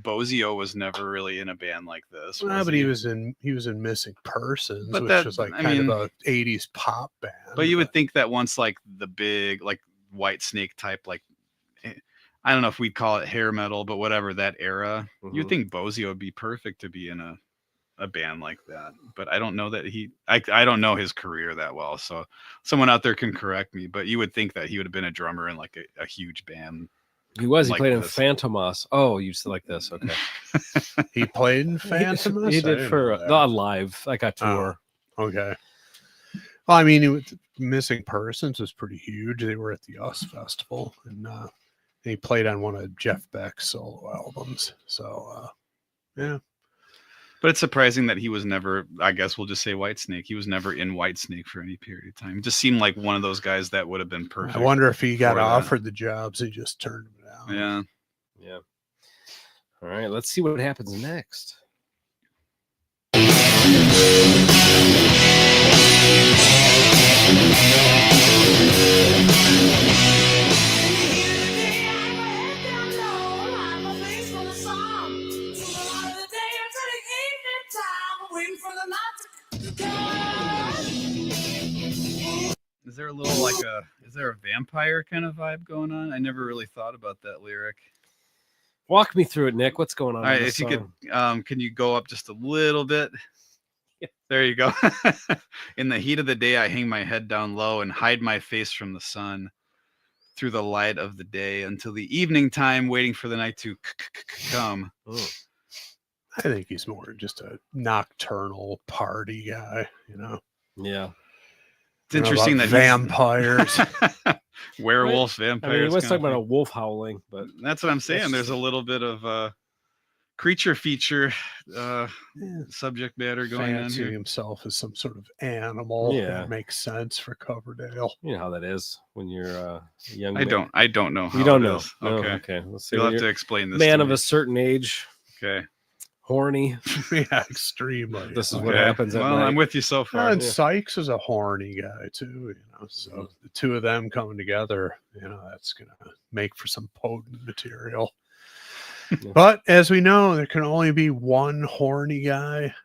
Bozio was never really in a band like this. But he was in Missing Persons, but which was like kind of a 80s pop band. But you would think that once like the big like Whitesnake type, like I don't know if we'd call it hair metal, but whatever that era, you'd think Bozio would be perfect to be in a band like that. But I don't know that I don't know his career that well, so someone out there can correct me. But you would think that he would have been a drummer in like a huge band. He played in Phantomas. Oh, you said like this. Okay. He played in Phantomas? He did for live, like a tour. Oh, okay. Well, I mean, Missing Persons was pretty huge. They were at the US Festival, and he played on one of Jeff Beck's solo albums. So, yeah. But it's surprising that he was never, I guess we'll just say Whitesnake. He was never in Whitesnake for any period of time. It just seemed like one of those guys that would have been perfect. I wonder if he got offered the jobs. He just turned them down. Yeah. All right. Let's see what happens next. Is there a little is there a vampire kind of vibe going on? I never really thought about that lyric. Walk me through it, Nick. What's going on? All right, if you could, can you go up just a little bit? Yeah. There you go. In the heat of the day, I hang my head down low and hide my face from the sun through the light of the day until the evening time, waiting for the night to come. I think he's more just a nocturnal party guy, you know? Yeah. It's interesting that vampires, werewolves, vampires. I mean, let's talk about a wolf howling, but that's what I'm saying. There's a little bit of creature feature subject matter going on here. Himself as some sort of animal. Yeah, that makes sense for Coverdale. You know how that is when you're a young. I don't know. How you don't know. Is. Okay. No, okay. Let's see. You'll have to explain this. Man of a certain age. Okay. Horny. Yeah, extremely. This is what happens. Well, I'm with you so far. And Sykes is a horny guy too, you know. So the two of them coming together, you know, that's gonna make for some potent material. But as we know, there can only be one horny guy,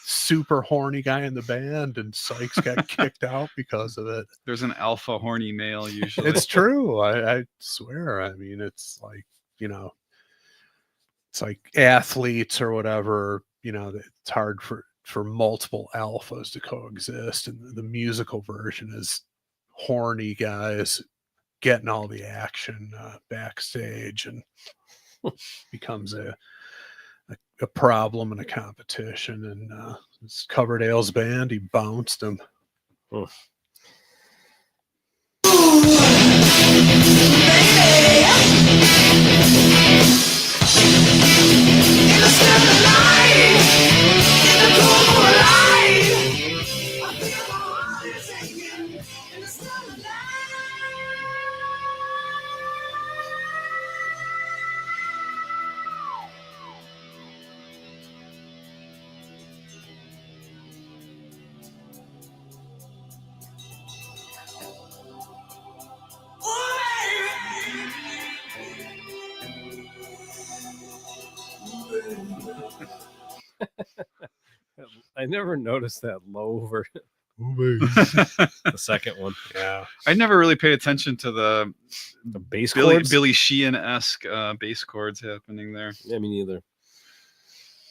super horny guy in the band, and Sykes got kicked out because of it. There's an alpha horny male usually. It's true. I swear. I mean, it's like, you know, it's like athletes or whatever, you know, it's hard for multiple alphas to coexist. And the musical version is horny guys getting all the action backstage, and becomes a problem in a competition. And it's Coverdale's band. He bounced him. I never noticed that low version. The second one. Yeah. I never really paid attention to the bass chords. Billy Sheehan-esque bass chords happening there. Yeah, me neither.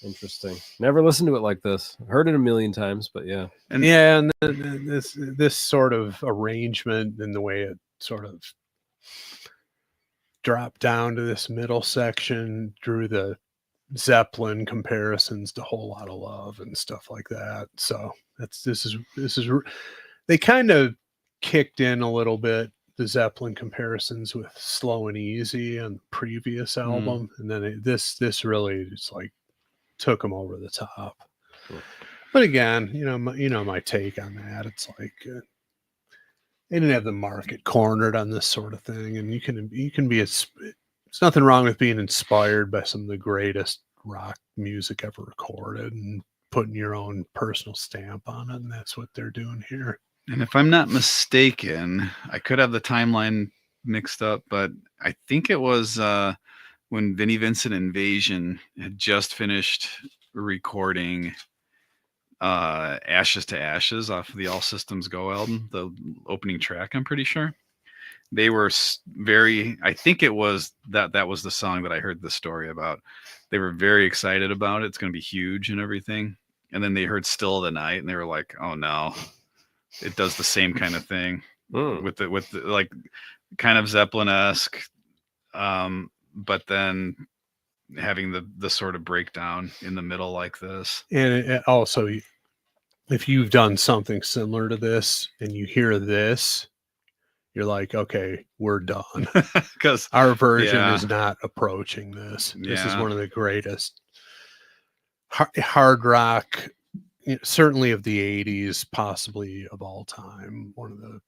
Interesting. Never listened to it like this. Heard it a million times, but yeah. And this sort of arrangement and the way it sort of dropped down to this middle section drew the Zeppelin comparisons to Whole Lotta Love and stuff like that. So this is they kind of kicked in a little bit the Zeppelin comparisons with Slow and Easy on the previous album, and then this really just like took them over the top. But again, my take on that, it's like they didn't have the market cornered on this sort of thing, and you can be it's nothing wrong with being inspired by some of the greatest rock music ever recorded and putting your own personal stamp on it, and that's what they're doing here. And if I'm not mistaken, I could have the timeline mixed up, but I think it was when Vinnie Vincent Invasion had just finished recording Ashes to Ashes off of the All Systems Go album, the opening track, I'm pretty sure. They were I think it was that was the song that I heard the story about. They were very excited about it. It's going to be huge and everything. And then they heard Still of the Night and they were like, oh no, it does the same kind of thing with the like kind of Zeppelin-esque, but then having the sort of breakdown in the middle like this. And also, if you've done something similar to this and you hear this, you're like, okay, we're done. Because our version is not approaching this. This is one of the greatest hard rock, certainly of the 80s, possibly of all time. One of the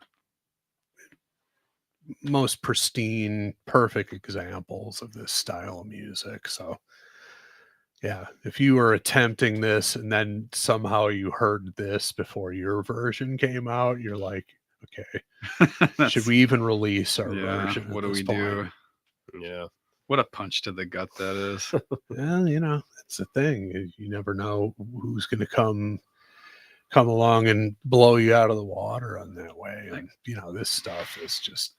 most pristine, perfect examples of this style of music. So yeah, if you were attempting this and then somehow you heard this before your version came out, you're like, okay, should we even release our version? What do we do? Yeah. What a punch to the gut that is. Well, it's the thing. You never know who's going to come along and blow you out of the water on that way. And, this stuff is just,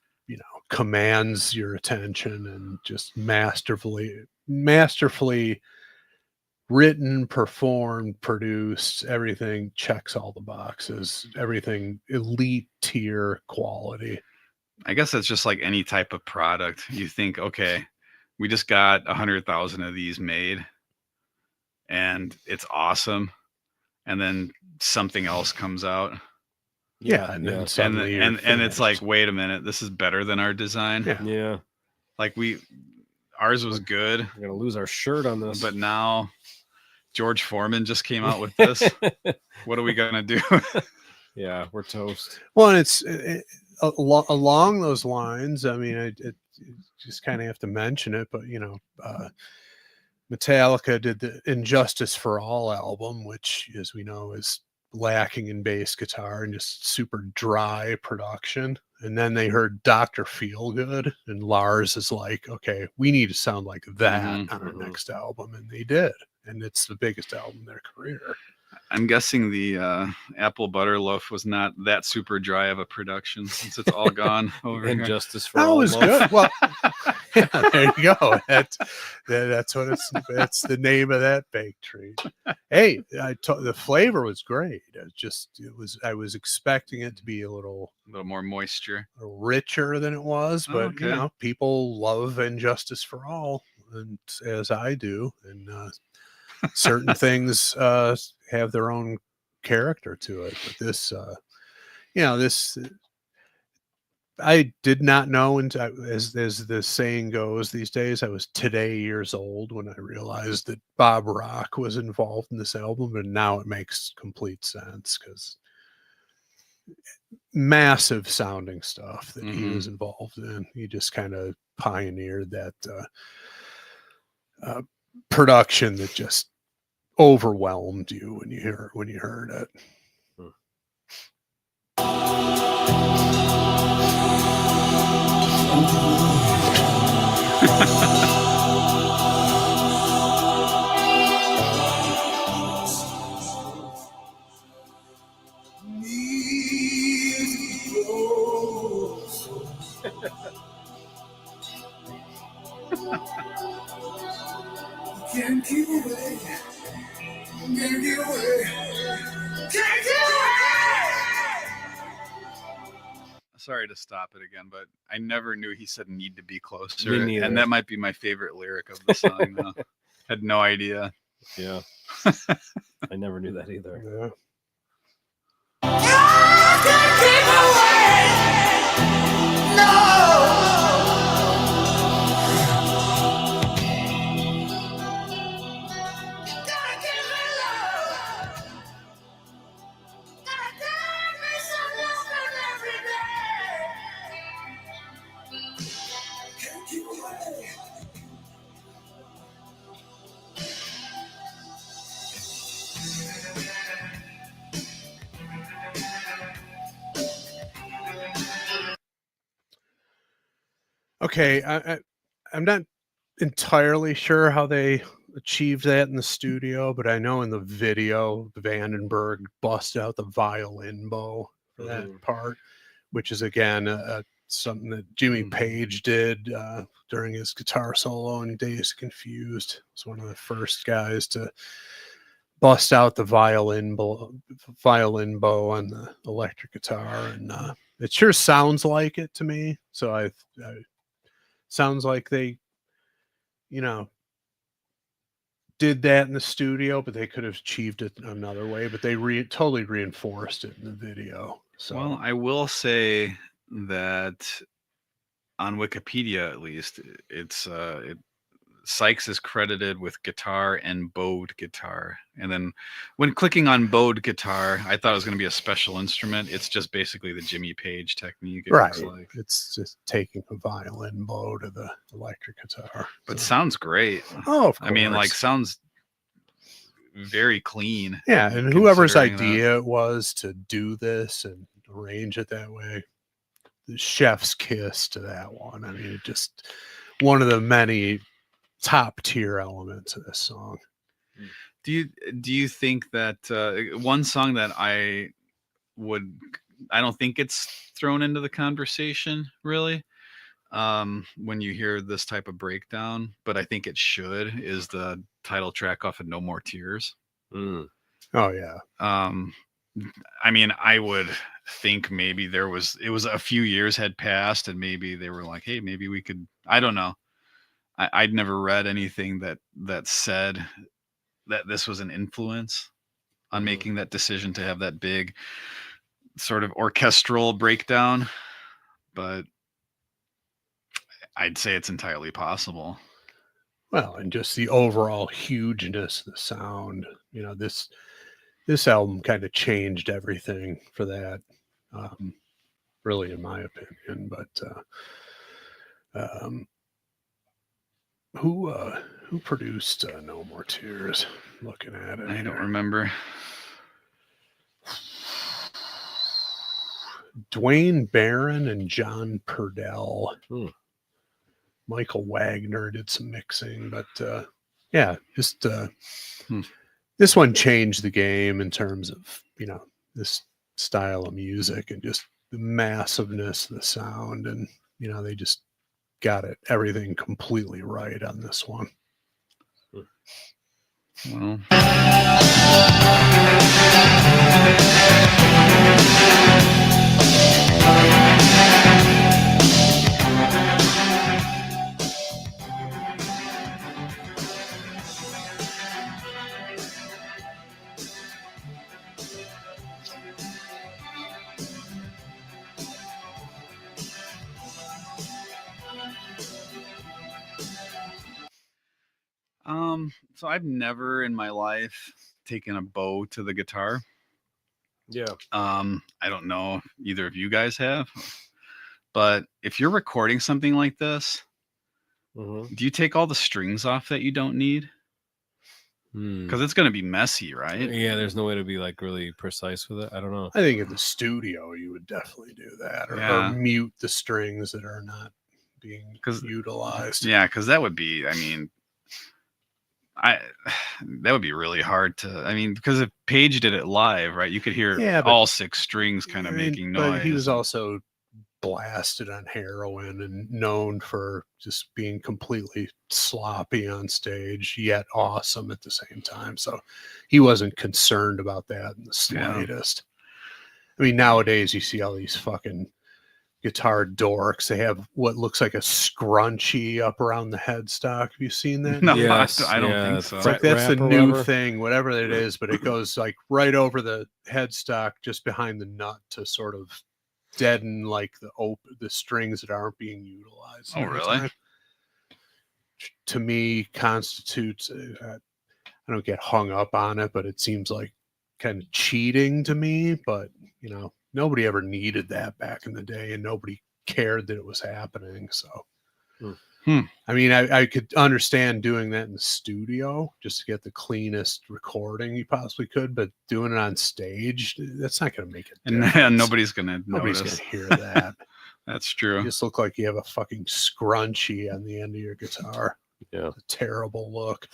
commands your attention and just masterfully written, performed, produced. Everything checks all the boxes. Everything elite tier quality. I guess it's just like any type of product. You think, okay, we just got 100,000 of these made and it's awesome. And then something else comes out. Yeah. And then suddenly and it's like, wait a minute, this is better than our design. Yeah. Like ours was good. We're going to lose our shirt on this. But now George Foreman just came out with this. What are we going to do? Yeah, we're toast. Well, it's along those lines. I mean, it just kind of have to mention it, but Metallica did the Injustice for All album, which, as we know, is lacking in bass guitar and just super dry production. And then they heard Dr. Feelgood, and Lars is like, okay, we need to sound like that on our next album. And they did. And it's the biggest album in their career. I'm guessing the apple butter loaf was not that super dry of a production since it's all gone over And here. justice for That all. was loaf. good. Well, yeah, there you go. That's what that's the name of that baked treat. Hey, the flavor was great. I was expecting it to be a little more moisture. richer than it was, Oh, but okay. people love Injustice for All, and as I do, and certain things have their own character to it. But this, this I did not know until, as the saying goes these days, I was today years old when I realized that Bob Rock was involved in this album, and now it makes complete sense because massive sounding stuff that he was involved in. He just kind of pioneered that production that just overwhelmed you when you heard it. Can't keep away. Can't get away. Can't get away. Sorry to stop it again, but I never knew he said "need to be closer," Me neither. and that might be my favorite lyric of the song. Now. Had no idea. Yeah. I never knew that either. Yeah. Can't keep away. No. Gotta give me love. Gotta give me some love every day. Can't keep away. Okay, I'm not entirely sure how they achieved that in the studio, but I know in the video, Vandenberg busted out the violin bow for that part, which is again something that Jimmy Page did during his guitar solo in Days Confused. He's one of the first guys to bust out the violin bow on the electric guitar, and it sure sounds like it to me. So I sounds like they, did that in the studio, but they could have achieved it another way. But they totally reinforced it in the video. So Well, I will say that on Wikipedia, at least, Sykes is credited with guitar and bowed guitar. And then when clicking on bowed guitar, I thought it was going to be a special instrument. It's just basically the Jimmy Page technique. It right, looks like. it's just taking a violin bow to the electric guitar. But So. sounds great. Oh, of course. I mean, like, sounds very clean. Yeah, and whoever's considering idea it was to do this and arrange it that way, the chef's kiss to that one. I mean, it just one of the many top tier elements of this song. Do you think that one song that I don't think it's thrown into the conversation really when you hear this type of breakdown, but I think it should, is the title track off of No More Tears. Oh yeah. I mean, I would think maybe it was a few years had passed and maybe they were like, hey, maybe we could, I don't know. I'd never read anything that said that this was an influence on making that decision to have that big sort of orchestral breakdown, but I'd say it's entirely possible. Well, and just the overall hugeness of the sound. This album kind of changed everything for that, really, in my opinion. But who produced No More Tears? Looking at it, I don't remember. Dwayne Barron and John Purdell. Michael Wagner did some mixing, but yeah, just This one changed the game in terms of, this style of music and just the massiveness of the sound. And, they just got everything completely right on this one. Well, so I've never in my life taken a bow to the guitar. Yeah. I don't know if either of you guys have, but if you're recording something like this, Mm-hmm. do you take all the strings off that you don't need? Because it's going to be messy, right? Yeah, there's no way to be like really precise with it. I don't know. I think in the studio, you would definitely do that or mute the strings that are not being utilized. Yeah, because that would be, I mean, that would be really hard to, because if Paige did it live, right, you could hear all 6 strings kind of making noise. But he was also blasted on heroin and known for just being completely sloppy on stage, yet awesome at the same time. So he wasn't concerned about that in the slightest. Yeah. Nowadays you see all these fucking guitar dorks. They have what looks like a scrunchie up around the headstock. Have you seen that? No, yes, I don't think so. It's like that's the new thing, whatever it is, but it goes like right over the headstock, just behind the nut to sort of deaden like the strings that aren't being utilized. Oh, really? Time. To me, constitutes. I don't get hung up on it, but it seems like kind of cheating to me. But nobody ever needed that back in the day, and nobody cared that it was happening. So, I could understand doing that in the studio just to get the cleanest recording you possibly could, but doing it on stage, that's not going to make it. And nobody's going to notice. Nobody's going to hear that. That's true. You just look like you have a fucking scrunchie on the end of your guitar. Yeah, a terrible look.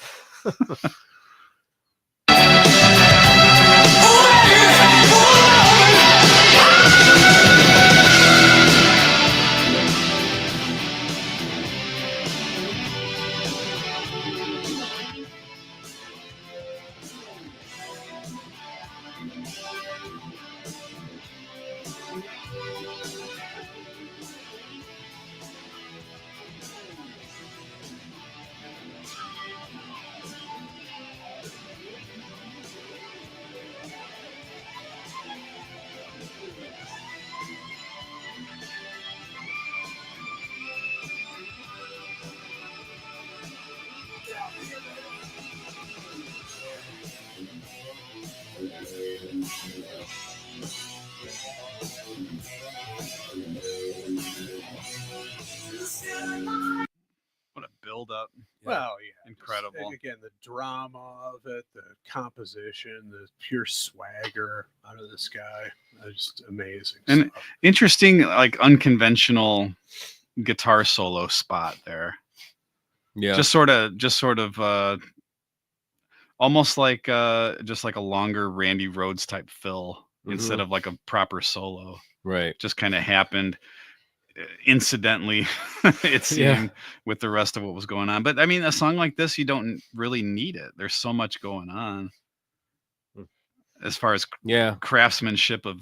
What a build up. Well, yeah. Incredible. Again, the drama of it, the composition, the pure swagger out of this guy. Just amazing. And stuff. Interesting, like unconventional guitar solo spot there. Yeah. Just sort of almost like just like a longer Randy Rhoads type fill instead of like a proper solo. Right. Just kind of happened incidentally, it seemed, with the rest of what was going on. But a song like this, you don't really need it. There's so much going on as far as craftsmanship of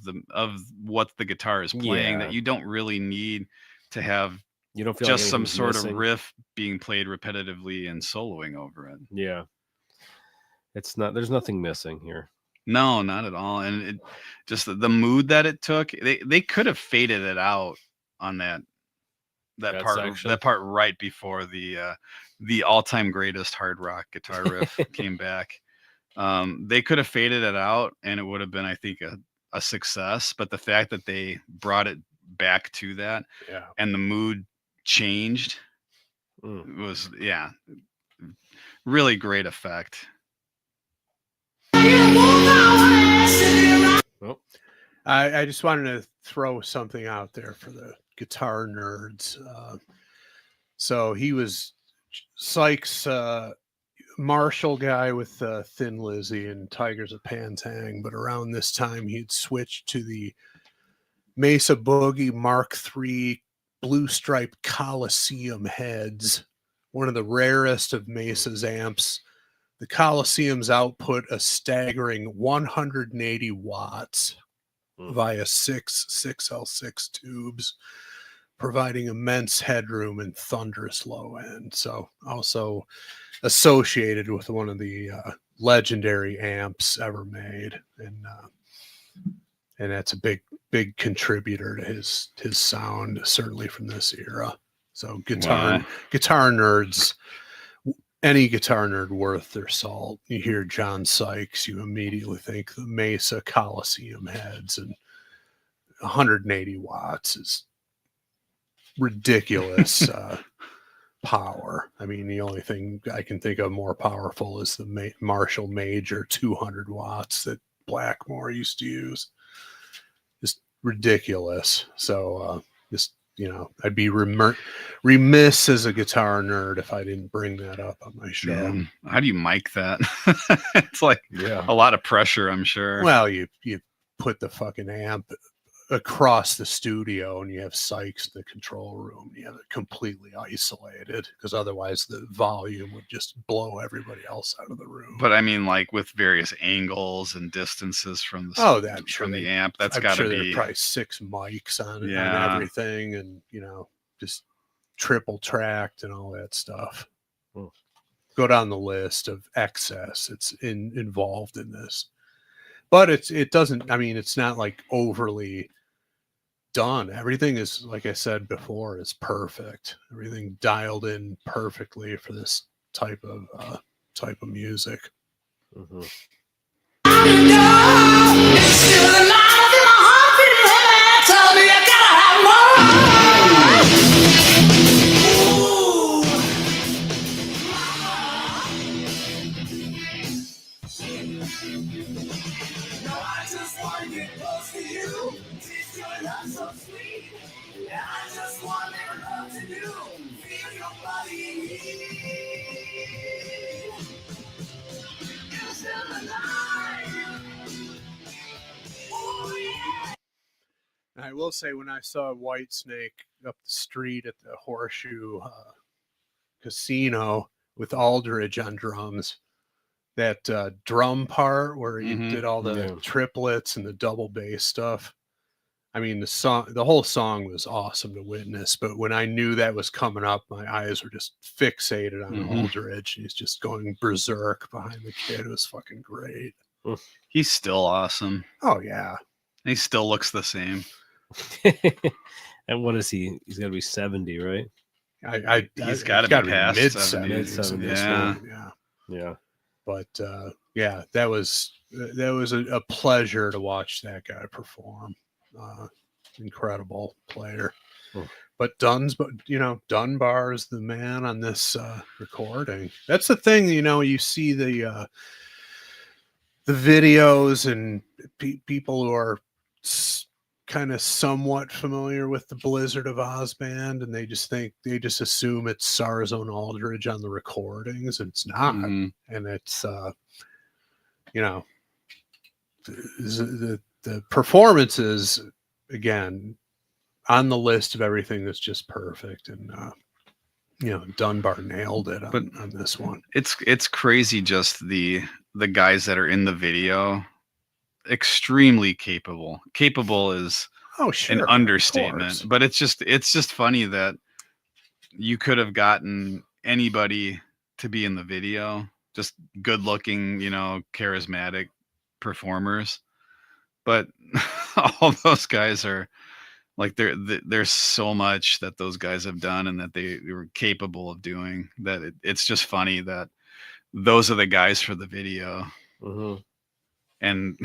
what the guitar is playing that you don't really need to have. You don't feel just like some sort missing. Of riff being played repetitively and soloing over it. Yeah. It's not, there's nothing missing here. No, not at all. And it just the mood that it took, they could have faded it out on that part section. That part right before the all-time greatest hard rock guitar riff came back. They could have faded it out and it would have been, I think, a success. But the fact that they brought it back to that and the mood changed was really great effect. I just wanted to throw something out there for the guitar nerds. So he was Sykes Marshall guy with Thin Lizzy and Tigers of Pantang, but around this time he'd switched to the Mesa Boogie Mark III blue stripe Coliseum heads, one of the rarest of Mesa's amps. The Coliseum's output a staggering 180 watts via 6L6 tubes, providing immense headroom and thunderous low end. So also associated with one of the legendary amps ever made, and that's a big contributor to his sound, certainly from this era. So guitar nerds, any guitar nerd worth their salt, you hear John Sykes, you immediately think the Mesa Coliseum heads, and 180 watts is ridiculous power. I mean, the only thing I can think of more powerful is the Marshall Major 200 watts that Blackmore used to use. Just ridiculous. So just, I'd be remiss as a guitar nerd if I didn't bring that up on my show. Man, how do you mic that? It's like a lot of pressure, I'm sure. Well, you put the fucking amp across the studio and you have Sykes in the control room. You have it completely isolated, because otherwise the volume would just blow everybody else out of the room. But I mean, like with various angles and distances from the amp, that's got to be probably 6 mics on everything, and just triple tracked and all that stuff. Go down the list of excess it's involved in this. But it doesn't, I mean, it's not like overly done. Everything is, like I said before, is perfect. Everything dialed in perfectly for this type of music. Mm-hmm. I will say, when I saw Whitesnake up the street at the Horseshoe Casino with Aldridge on drums, that drum part where he did all the triplets and the double bass stuff. I mean, the whole song was awesome to witness, but when I knew that was coming up, my eyes were just fixated on Aldridge. He's just going berserk behind the kid. It was fucking great. He's still awesome. Oh yeah. He still looks the same. And what is he? He's got to be 70, right? He's got to be past mid 70s. Yeah. But that was a pleasure to watch that guy perform. Incredible player. But Dunbar is the man on this recording. That's the thing, you see the videos and people who are kind of somewhat familiar with the Blizzard of Oz band, and they just assume it's Sarzone Aldridge on the recordings, and it's not. And it's the performances, again, on the list of everything that's just perfect, and Dunbar nailed it on this one. It's crazy, just the guys that are in the video. Extremely capable. Capable is an understatement, but it's just funny that you could have gotten anybody to be in the video, just good looking, charismatic performers, but all those guys are like, there's so much that those guys have done and that they were capable of doing, that it's just funny that those are the guys for the video. And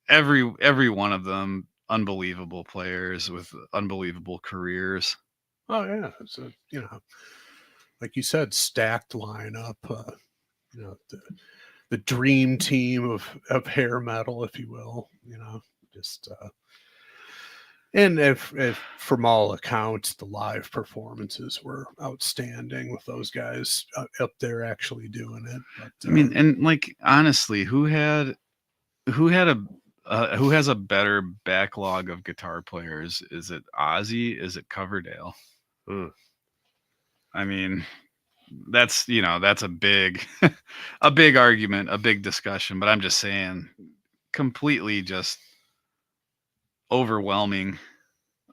every one of them unbelievable players with unbelievable careers. Oh yeah, it's like you said, stacked lineup. The dream team of hair metal, if you will. And if from all accounts, the live performances were outstanding with those guys up there actually doing it. But, I mean, and like honestly, who has a better backlog of guitar players? Is it Ozzy? Is it Coverdale? Hmm. I mean, that's a big a big argument, a big discussion, but I'm just saying, completely just overwhelming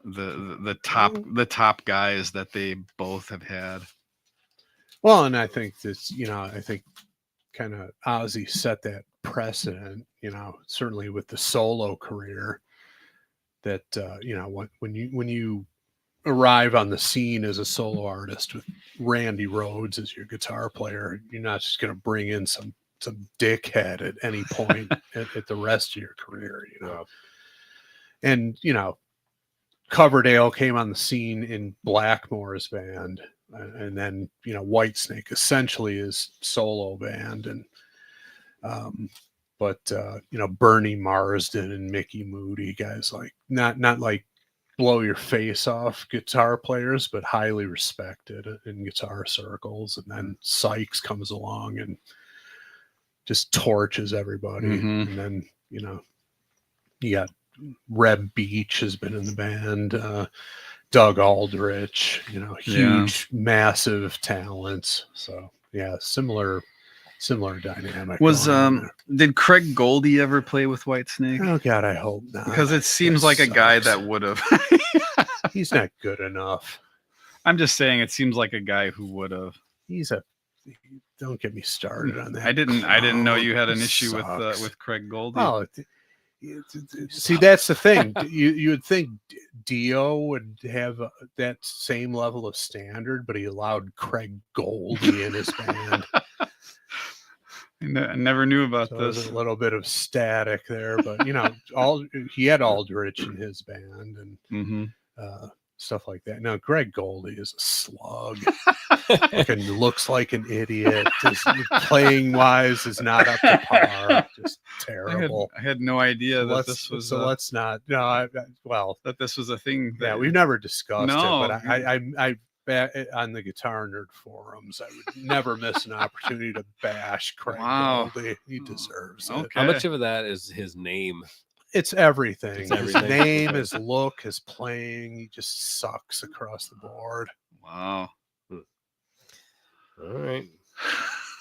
the top guys that they both have had. well, and I think this, I think kind of Ozzy set that precedent, certainly with the solo career that, when you arrive on the scene as a solo artist with Randy Rhoads as your guitar player, you're not just going to bring in some dickhead at any point at the rest of your career, Yeah. And Coverdale came on the scene in Blackmore's band, and then Whitesnake essentially his solo band, and but Bernie Marsden and Mickey Moody, guys like not like blow your face off guitar players, but highly respected in guitar circles. And then Sykes comes along and just torches everybody. Mhm. And then you got Reb Beach has been in the band, Doug Aldrich, huge, massive talents. So yeah, similar dynamic. Was going on there. did Craig Goldie ever play with Whitesnake? Oh God, I hope not. Because it seems That like a guy sucks. that would have. He's not good enough. I'm just saying, it seems like a guy who would have. Don't get me started on that. I didn't know you had an He issue sucks. with Craig Goldie. Oh, see, that's the thing. You would think Dio would have that same level of standard, but he allowed Craig Goldie in his band. I never knew about So there's this. a little bit of static there, but he had Aldrich in his band and Mm-hmm. stuff like that. Now, Greg Goldie is a slug. Fucking looks like an idiot. Just playing wise is not up to par. Just terrible. I had no idea that this was. Let's not. No, that this was a thing. Yeah, we've never discussed No. it, but I on the Guitar Nerd forums, I would never miss an opportunity to bash Craig Goldie. He deserves it. Okay. How much of that is his name? It's everything. It's everything. His name, his look, his playing. He just sucks across the board. Wow. All right.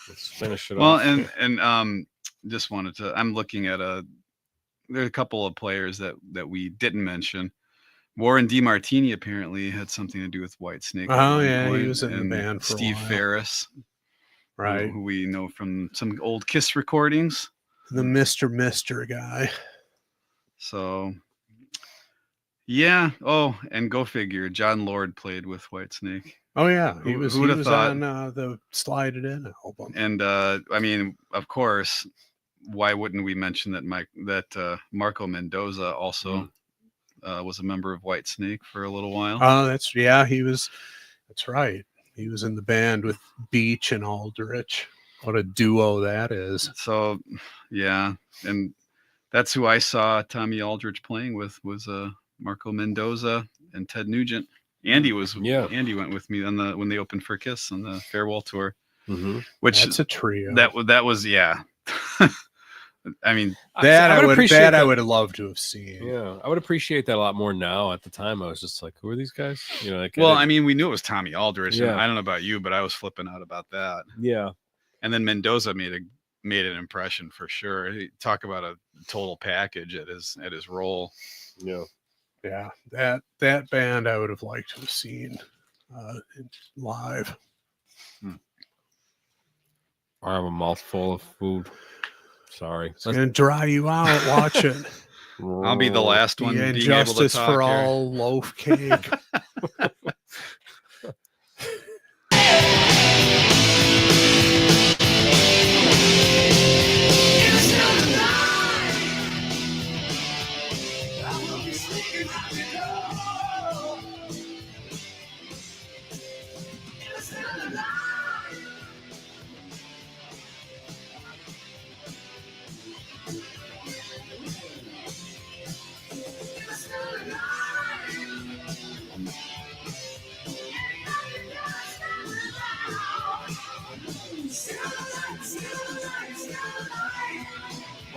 Let's finish it Well, off. and just wanted to. I'm looking at there are a couple of players that we didn't mention. Warren DeMartini apparently had something to do with Whitesnake. Oh yeah, he was in the band for Steve a while. Ferris, Right? who we know from some old Kiss recordings. The Mr. guy. So, yeah. Oh, and go figure. John Lord played with Whitesnake. Oh yeah, he Who was would've thought? on the Slide It In album. And I mean, of course, why wouldn't we mention that Marco Mendoza also was a member of Whitesnake for a little while? Oh, that's right. He was in the band with Beach and Aldrich. What a duo that is. So, yeah, and that's who I saw Tommy Aldrich playing with was Marco Mendoza and Ted Nugent. Andy went with me on when they opened for Kiss on the farewell tour. Mm-hmm. Which that's a trio. That was yeah. I mean, I would have loved to have seen. Yeah, I would appreciate that a lot more now. At the time, I was just like, "Who are these guys?" I mean, we knew it was Tommy Aldrich. Yeah. And I don't know about you, but I was flipping out about that. Yeah. And then Mendoza made an impression for sure. Talk about a total package at his role. Yeah. Yeah, that band I would have liked to have seen live. I have a mouthful of food. Sorry. It's gonna dry you out. Watch it. I'll be the last one. The being able to Injustice talk for here. All loaf cake.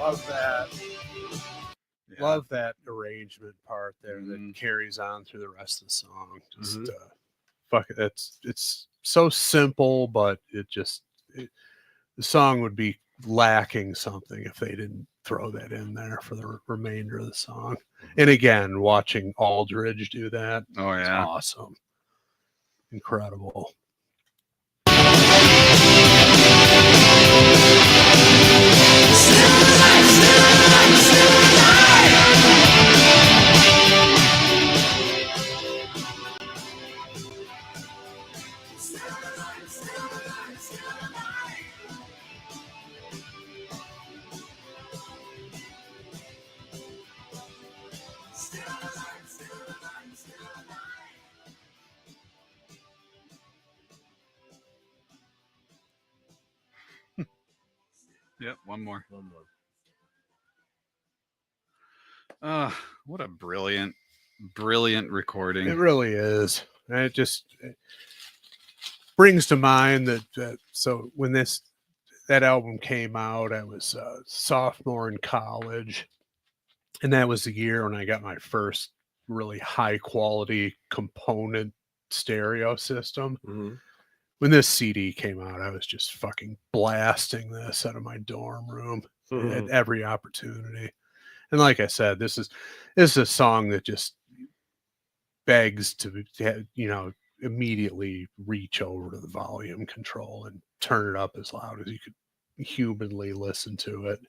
Love that. Yeah. Love that arrangement part there Mhm. that carries on through the rest of the song. Just Mhm. fuck it. It's so simple, but the song would be lacking something if they didn't throw that in there for the remainder of the song. And again, watching Aldridge do that Oh is yeah. awesome. Incredible. Yep. One more. One more. What a brilliant recording. It really is. And it brings to mind that so when that album came out, I was a sophomore in college, and that was the year when I got my first really high quality component stereo system. Mhm. When this CD came out, I was just fucking blasting this out of my dorm room at Mhm. every opportunity. And like I said, this is a song that just begs to immediately reach over to the volume control and turn it up as loud as you could humanly listen to it.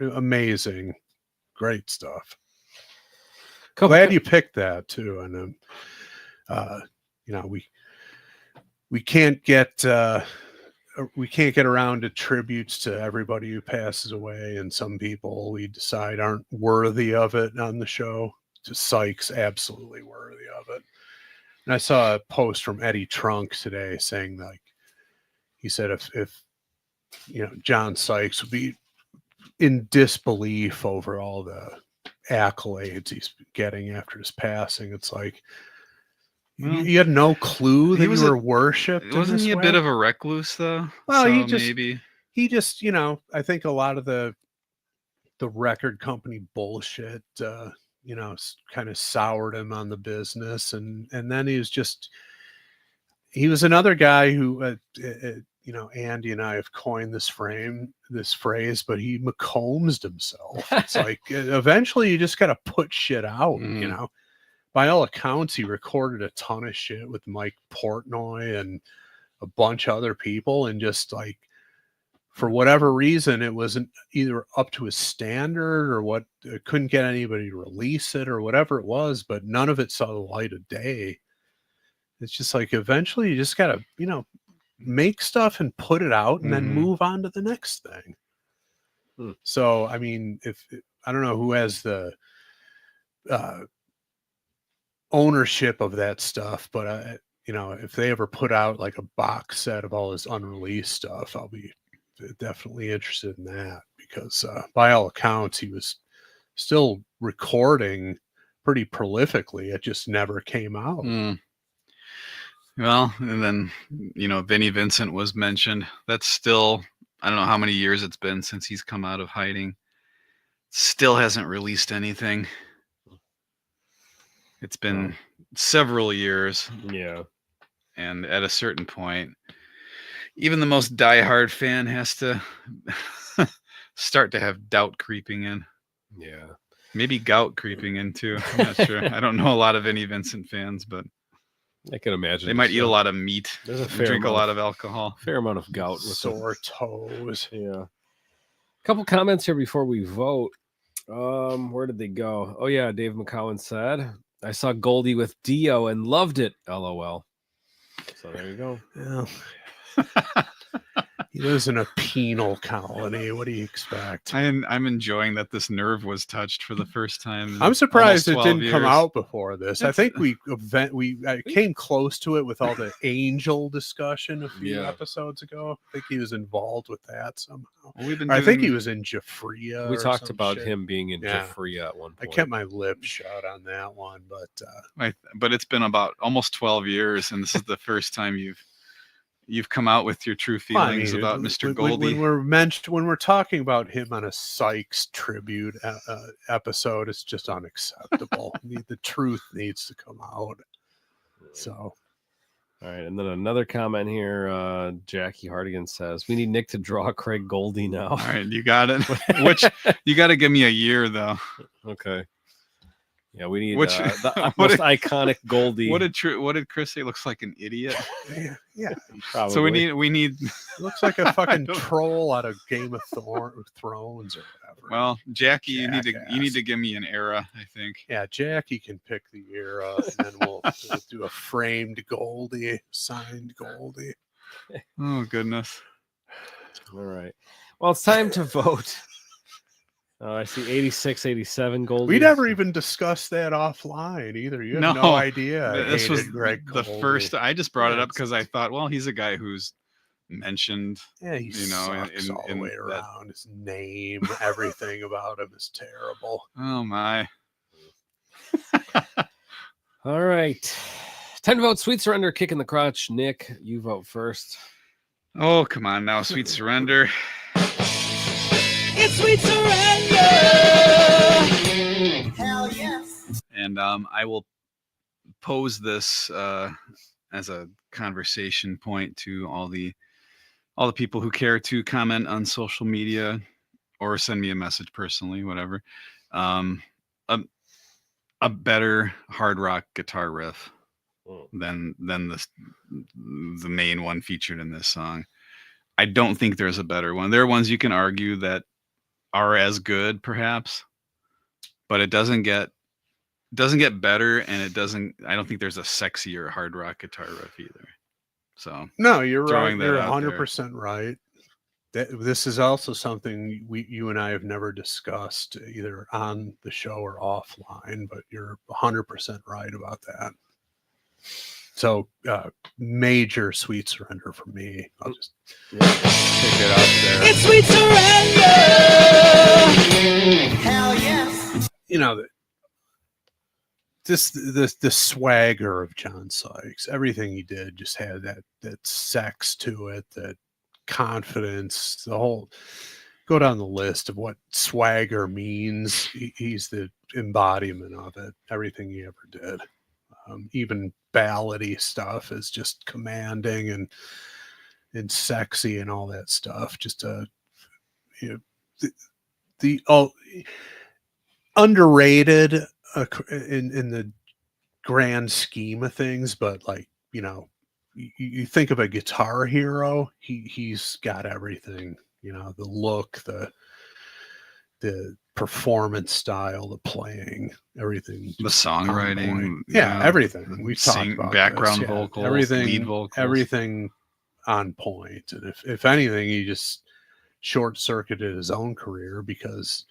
Amazing, great stuff. Glad you picked that too. And we can't get around to tributes to everybody who passes away, and some people we decide aren't worthy of it on the show. Just Sykes, absolutely worthy of it. And I saw a post from Eddie Trunk today saying, like, he said if John Sykes would be in disbelief over all the accolades he's getting after his passing. It's like Well, you had no clue that he was you a- were worshipped. in Wasn't this he a way? bit of a recluse though? Well, So he just maybe. I think a lot of the record company bullshit, kind of soured him on the business, and then he was another guy who, Andy and I have coined this phrase, but he McCombs himself. It's like eventually you just got to put shit out, Mhm. By all accounts, he recorded a ton of shit with Mike Portnoy and a bunch of other people, and just like, for whatever reason, it wasn't either up to his standard or what, couldn't get anybody to release it or whatever it was, but none of it saw the light of day. It's just like eventually you just got to, make stuff and put it out and then Mhm. move on to the next thing. Hmm. So, I mean, if I don't know who has the ownership of that stuff, but if they ever put out like a box set of all his unreleased stuff, I'll be definitely interested in that, because by all accounts he was still recording pretty prolifically. It just never came out. Mm. Well, and then Vinnie Vincent was mentioned. That's still, I don't know how many years it's been since he's come out of hiding. Still hasn't released anything. It's been several years, Yeah. and at a certain point, even the most diehard fan has to start to have doubt creeping in. Yeah. Maybe gout creeping in too. I'm not sure. I don't know a lot of Vinnie Vincent fans, but I can imagine they might eat a lot of meat There's a and fair drink a amount lot of- of alcohol. fair amount of gout with Sore toes. Yeah. A couple comments here before we vote. Where did they go? Oh yeah, Dave McCowan said, I saw Goldie with Dio and loved it. LOL. So there you go. Yeah. He lives in a penal colony. What do you expect? I'm enjoying that this nerve was touched for the first time. in I'm surprised it almost 12 didn't come years. out before this. I think I came close to it with all the Angel discussion a few Yeah. episodes ago. I think he was involved with that somehow. Well, we've been I think he doing- was in Jafria. We or talked some about shit. him being in Yeah. Jafria at one I point. kept my lips shut on that one, but but it's been about almost 12 years, and this is the first time you've come out with your true Well, I feelings mean, about Mr. when Goldie. when we're talking about him on a Sykes tribute episode, it's just unacceptable. The truth needs to come out. So, All right, and then another comment here. Jackie Hardigan says, "We need Nick to draw Craig Goldie now." All right, you got it. Which you got to give me a year though. Okay. Yeah, we need Which the what most did- iconic Goldie. What did Chris say? Looks like an idiot. yeah, Probably. So we need. looks like a fucking don't- troll out of Game of Thrones or whatever. Well, Jackie, you need Jackass. to give me an era. I think. Yeah, Jackie can pick the era, and then we'll do a framed Goldie, signed Goldie. Oh goodness. All right. Well, it's time to vote. I see 86, 87 Goldie. We never even discussed that offline either. You have no No, idea. I This was hated Greg the Goldie. first. I just brought it Yeah, up because I thought, well, he's a guy who's mentioned. Yeah, he you know, sucks all the in way that- around. His name, everything about him is terrible. Oh my. All right. Time to vote. Sweet Surrender, Kick in the Crotch. Nick, you vote first. Oh come on now, Sweet Surrender. It's sweet surrender. Hell yes. And I will pose this as a conversation point to all the people who care to comment on social media or send me a message personally, whatever. A better hard rock guitar riff than the main one featured in this song. I don't think there's a better one. There are ones you can argue that are as good, perhaps, but it doesn't get better, and I don't think there's a sexier hard rock guitar riff either. So No, you're right. Throwing that You're out there. 100% right. This is also something you and I have never discussed either on the show or offline, but you're 100% right about that. So major Sweet Surrender for me. I'll just pick it up there. It's sweet surrender. Hell yes. You know, the swagger of John Sykes, everything he did just had that sex to it, that confidence, the whole go down the list of what swagger means. He's the embodiment of it, everything he ever did. Even ballady stuff is just commanding and sexy and all that stuff. Just the underrated in the grand scheme of things, but like, you know, you think of a guitar hero, he's got everything, you know, the look, the performance style, the playing, everything, the songwriting, yeah, everything. We've talked about background this, yeah. vocals, everything, lead vocals, everything on point. And if anything, he just short circuited his own career because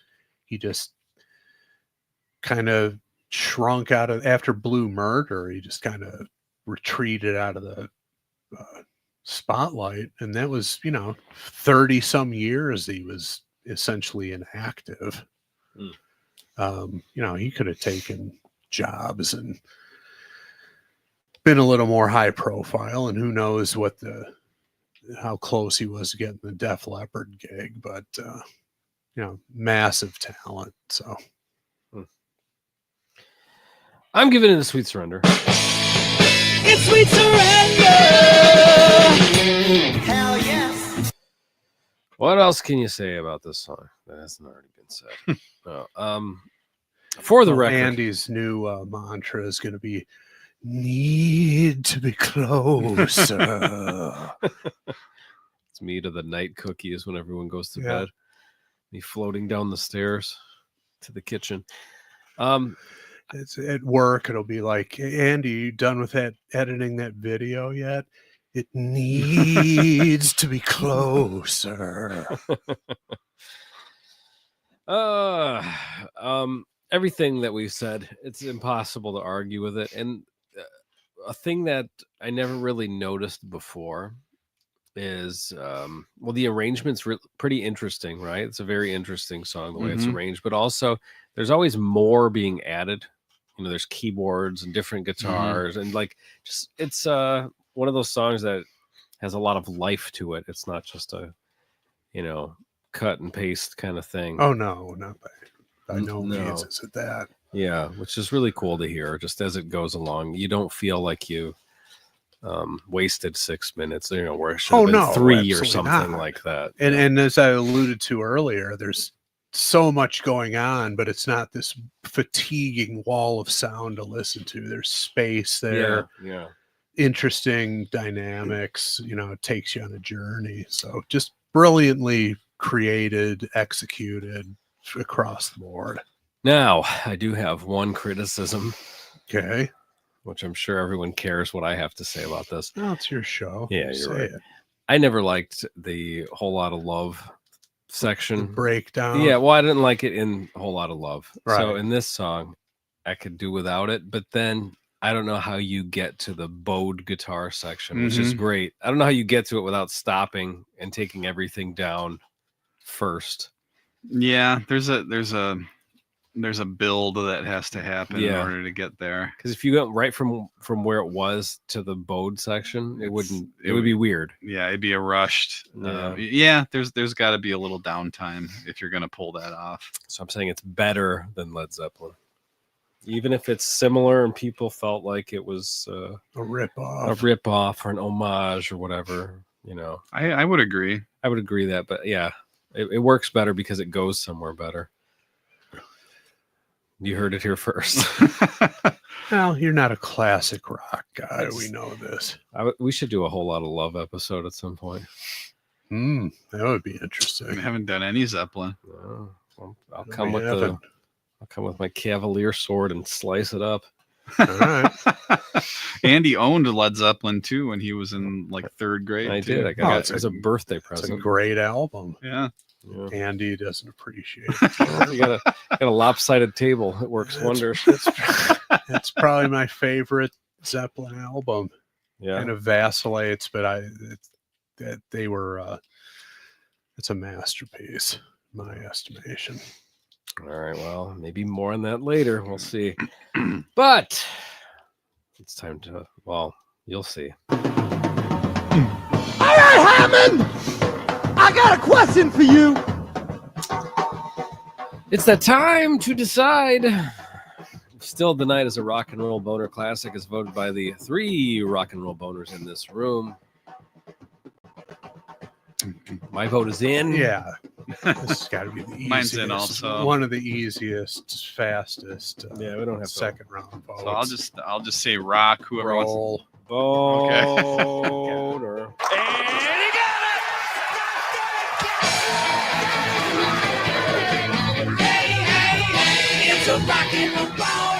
he just kind of shrunk out of after Blue Murder. He just kind of retreated out of the spotlight, and that was 30 some years he was essentially inactive. He could have taken jobs and been a little more high profile, and who knows how close he was to getting the Def Leppard gig, but massive talent. So I'm giving it a Sweet Surrender. It's sweet surrender. Hell yes. What else can you say about this song that hasn't already been said? For the record, Andy's new mantra is going to be "Need to be closer." it's me to the night cookies when everyone goes to Yeah. bed. Me floating down the stairs to the kitchen. It's at work. It'll be like, "Hey, Andy, you done with that editing that video yet? It needs to be closer." Everything that we've said, it's impossible to argue with it. And a thing that I never really noticed before is, the arrangement's pretty interesting, right? It's a very interesting song, the way it's arranged, but also there's always more being added. There's keyboards and different guitars and it's one of those songs that has a lot of life to it. It's not just a, cut and paste kind of thing. Oh no, not by no No. means is it that. Yeah, which is really cool to hear. Just as it goes along, you don't feel like you wasted 6 minutes. Where it should have been 3 or absolutely something not. like that. And as I alluded to earlier, there's so much going on, but it's not this fatiguing wall of sound to listen to. There's space there. Yeah. Interesting dynamics, it takes you on a journey. So just brilliantly created, executed across the board. Now, I do have one criticism, Okay. which I'm sure everyone cares what I have to say about this. Well, it's your show. Yeah, you're Say right. it. I never liked the Whole Lot of Love The section. breakdown. Yeah, well, I didn't like it in A Whole Lot of Love. So Right. in this song, I could do without it, but then I don't know how you get to the bowed guitar section, which is great. I don't know how you get to it without stopping and taking everything down first. Yeah, there's a build that has to happen in order to get there. Because if you went right from where it was to the bowed section, it would be weird. Yeah, it'd be a rushed. There's got to be a little downtime if you're gonna pull that off. So I'm saying it's better than Led Zeppelin. Even if it's similar and people felt like it was A rip-off. a rip-off or an homage or whatever, I would agree. I would agree that, but yeah, it works better because it goes somewhere better. You heard it here first. Well, you're not a classic rock guy. We know this. We should do a Whole Lot of Love episode at some point. That would be I interesting. haven't done any Zeppelin. Well, I'll We come with my Cavalier sword and slice it up. All right. Andy owned Led Zeppelin too when he was in like 3rd grade. I too. did. I got it it's as a birthday It's a present. great album. Yeah. Yeah. Andy doesn't appreciate it. You got a lopsided table. It works wonders. It's probably my favorite Zeppelin album. Yeah. Kind of vacillates, but it's a masterpiece, in my estimation. All right. Well, maybe more on that later. We'll see. But it's time to. Well, you'll see. All right, Hammond! I got a question for you. It's that time to decide. Still, The Night is a Rock and Roll Boner Classic is voted by the 3 rock and roll boners in this room. My vote is in. Yeah. This has got to be the easiest. Mine's in also. One of the easiest, fastest. Yeah, we don't have to. second round votes. So I'll just say rock. Whoever wants. Roll. Boner. It's a rock and roll ball.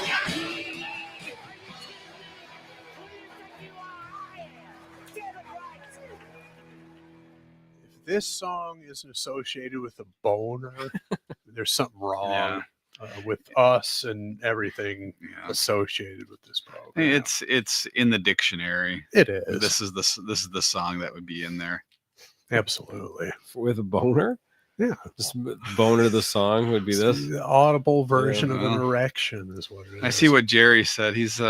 If this song isn't associated with a boner, there's something wrong with us and everything Yeah. associated with this program. Hey, it's in the dictionary. It is. This is the song that would be in there. Absolutely. With a boner? Yeah. Just boner the song would be It's this. the audible version of an well. erection is what it is. I see what Jerry said. He's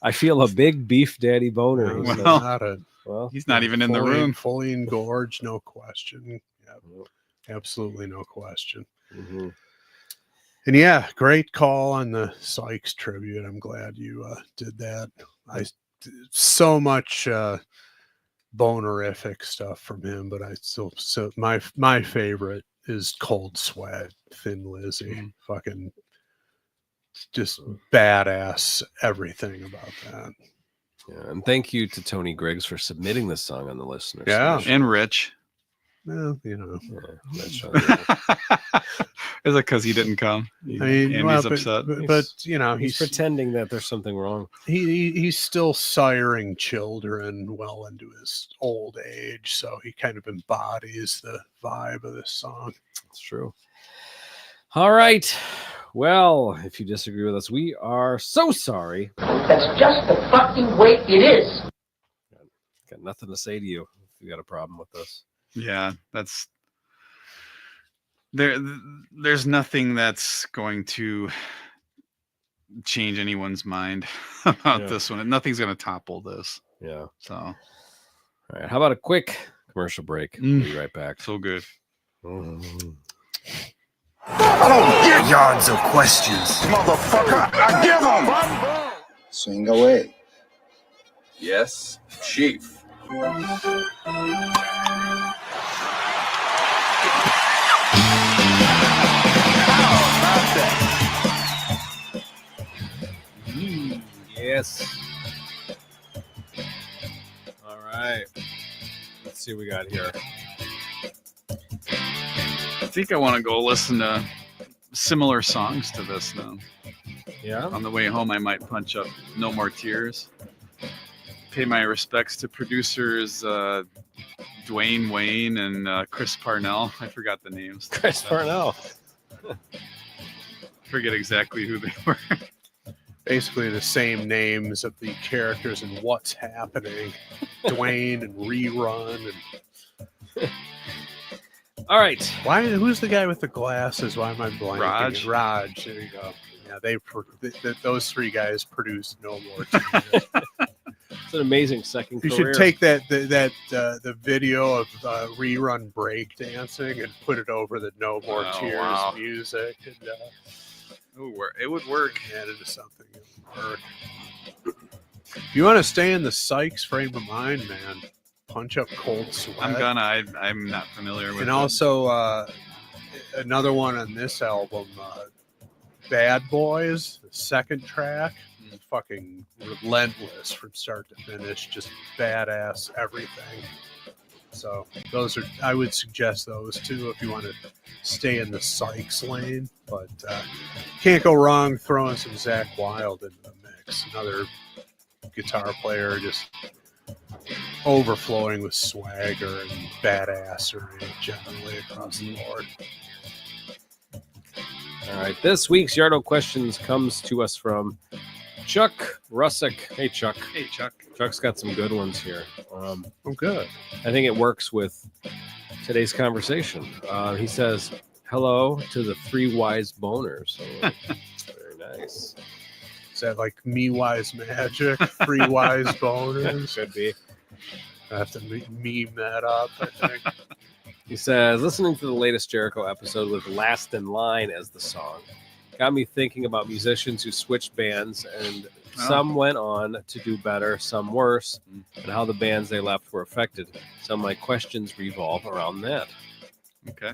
I feel a big beef daddy boner. No, he it's said. Well, Well, he's not even in the fully- room. Fully engorged, no question. Yep. Absolutely no question. mhm. And yeah, great call on the Sykes tribute. I'm glad you did that. So much bonerific stuff from him, but I still my favorite is Cold Sweat, Thin Lizzy. Fucking just badass everything about that. Yeah, and thank you to Tony Griggs for submitting this song on the listeners. Yeah. submission. And Rich. Well, you know. Yeah, that's Is it because he didn't come? I mean, Andy's well, upset. but you know, he's pretending that there's something wrong. he's still siring children well into his old age, so he kind of embodies the vibe of this song. It's true. All right. Well, if you disagree with us, we are so sorry. That's just the fucking way it is. Got nothing to say to you if you got a problem with this. Yeah, that's there's nothing that's going to change anyone's mind about Yeah. this one. Nothing's going to topple this. Yeah. So All right. How about a quick commercial break? We'll be right back. So good. I don't get yards of questions, motherfucker. I give them. Swing away. Yes, Chief. Yes. All right. Let's see what we got here. I think I want to go listen to similar songs to this now. Yeah. On the way home, I might punch up No More Tears. Pay my respects to producers Dwayne Wayne and Chris Parnell. I forgot the names. Chris Parnell. Forget exactly who they were. Basically the same names of the characters and What's Happening. Dwayne and Rerun. And All right. who's the guy with the glasses? Why am I blanking? Raj. Raj. There you go. Yeah, those three guys produced No More Tears. It's an amazing second You career. should take the video of Rerun break dancing and put it over the No More Oh, Tears wow. music and It would work. add it to something. It would work. If you want to stay in the Sykes frame of mind, man, punch up Cold Sweat. I'm not familiar with And it. also another one on this album, Bad Boys, the second track, fucking relentless from start to finish, just badass everything. So I would suggest those two if you want to stay in the Sykes lane, but can't go wrong throwing some Zakk Wylde into the mix. Another guitar player just overflowing with swagger and badassery generally across the board. All right. This week's Yardo Questions comes to us from Chuck Russick. Hey, Chuck. Hey, Chuck. Chuck's got some good ones here. Oh, good. I think it works with today's conversation. He says, hello to the three wise boners. Oh, very nice. Is that like Me Wise Magic? Three Wise Boners? Should be. I have to meme that up, I think. He says, listening to the latest Jericho episode with Last in Line as the song got me thinking about musicians who switched bands, and some went on to do better, some worse, and how the bands they left were affected. Some of my questions revolve around that. Okay.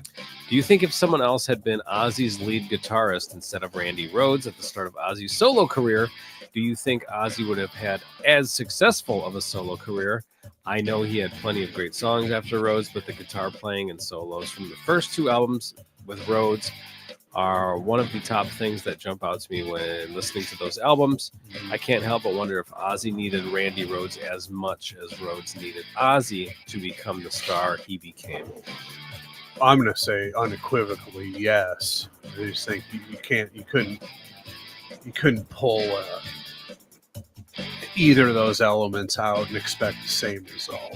Do you think if someone else had been Ozzy's lead guitarist instead of Randy Rhoads at the start of Ozzy's solo career, do you think Ozzy would have had as successful of a solo career? I know he had plenty of great songs after Rhoads, but the guitar playing and solos from the first two albums with Rhoads are one of the top things that jump out to me when listening to those albums. I can't help but wonder if Ozzy needed Randy Rhoads as much as Rhoads needed Ozzy to become the star he became. I'm going to say unequivocally yes. I just think you couldn't pull either of those elements out and expect the same result.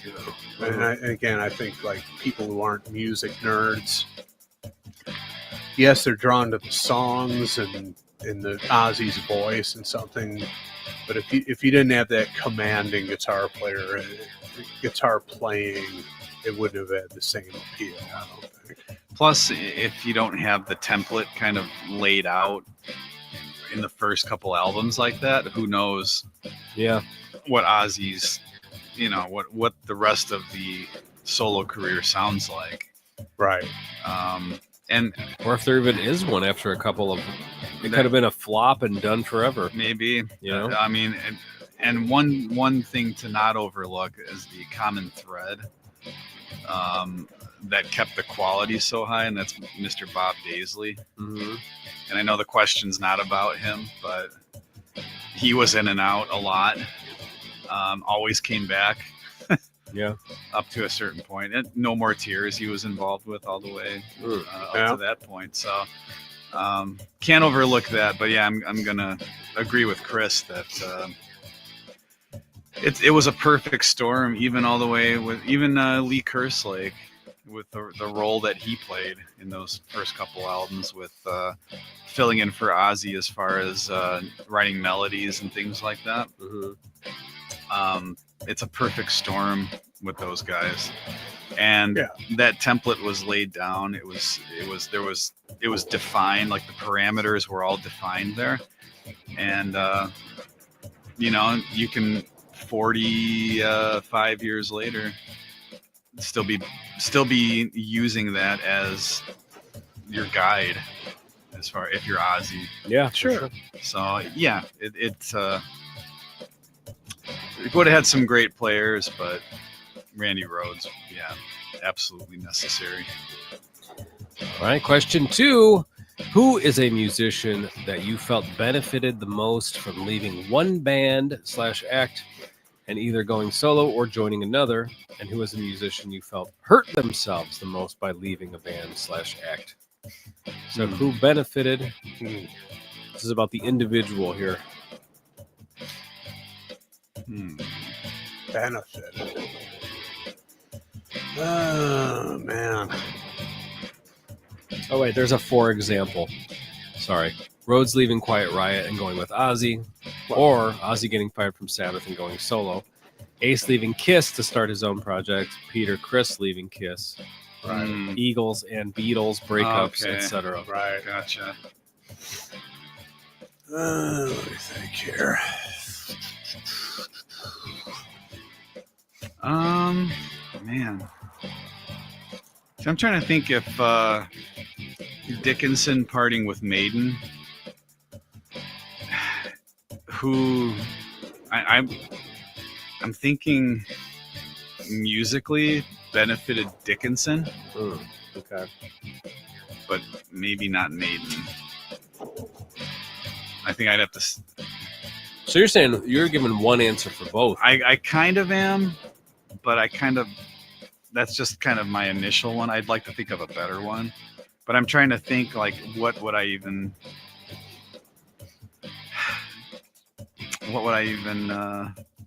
You know, and again, I think like people who aren't music nerds, yes, they're drawn to the songs and in the Ozzy's voice and something, but if you didn't have that commanding guitar player, guitar playing, it wouldn't have had the same appeal, I don't think. Plus, if you don't have the template kind of laid out in the first couple albums like that, who knows? Yeah, what Ozzy's, what the rest of the solo career sounds like, right? And or if there even is one after a couple of, it could have been a flop and done forever. Maybe, I mean, and one thing to not overlook is the common thread that kept the quality so high, and that's Mr. Bob Daisley. Mm-hmm. And I know the question's not about him, but he was in and out a lot. Always came back. Yeah. Up to a certain point. And No More Tears he was involved with all the way up to that point. So can't overlook that. But yeah, I'm gonna agree with Chris that it was a perfect storm, even all the way with even Lee Kerslake with the role that he played in those first couple albums with filling in for Ozzy as far as writing melodies and things like that. Mm-hmm. It's a perfect storm with those guys, and that template was laid down. It was defined, like the parameters were all defined there, and you know, you can 45 years later still be using that as your guide as far if you're Ozzy. Yeah, Sure. So yeah, it would have had some great players, but Randy Rhoads, yeah, absolutely necessary. All right, question 2. Who is a musician that you felt benefited the most from leaving one band / act and either going solo or joining another? And who is a musician you felt hurt themselves the most by leaving a band / act? So who benefited? This is about the individual here. Benefit. Oh, man. Oh, wait, there's a for example. Sorry. Rhodes leaving Quiet Riot and going with Ozzy, or Ozzy getting fired from Sabbath and going solo. Ace leaving Kiss to start his own project. Peter Criss leaving Kiss. Right. Eagles and Beatles breakups, etc. Right. Gotcha. Let me think here. Man. So I'm trying to think if Dickinson parting with Maiden, who I'm thinking musically benefited Dickinson. Okay. But maybe not Maiden. I think I'd have to. So you're saying you're giving one answer for both? I kind of am, but that's just kind of my initial one. I'd like to think of a better one, but I'm trying to think like what would I even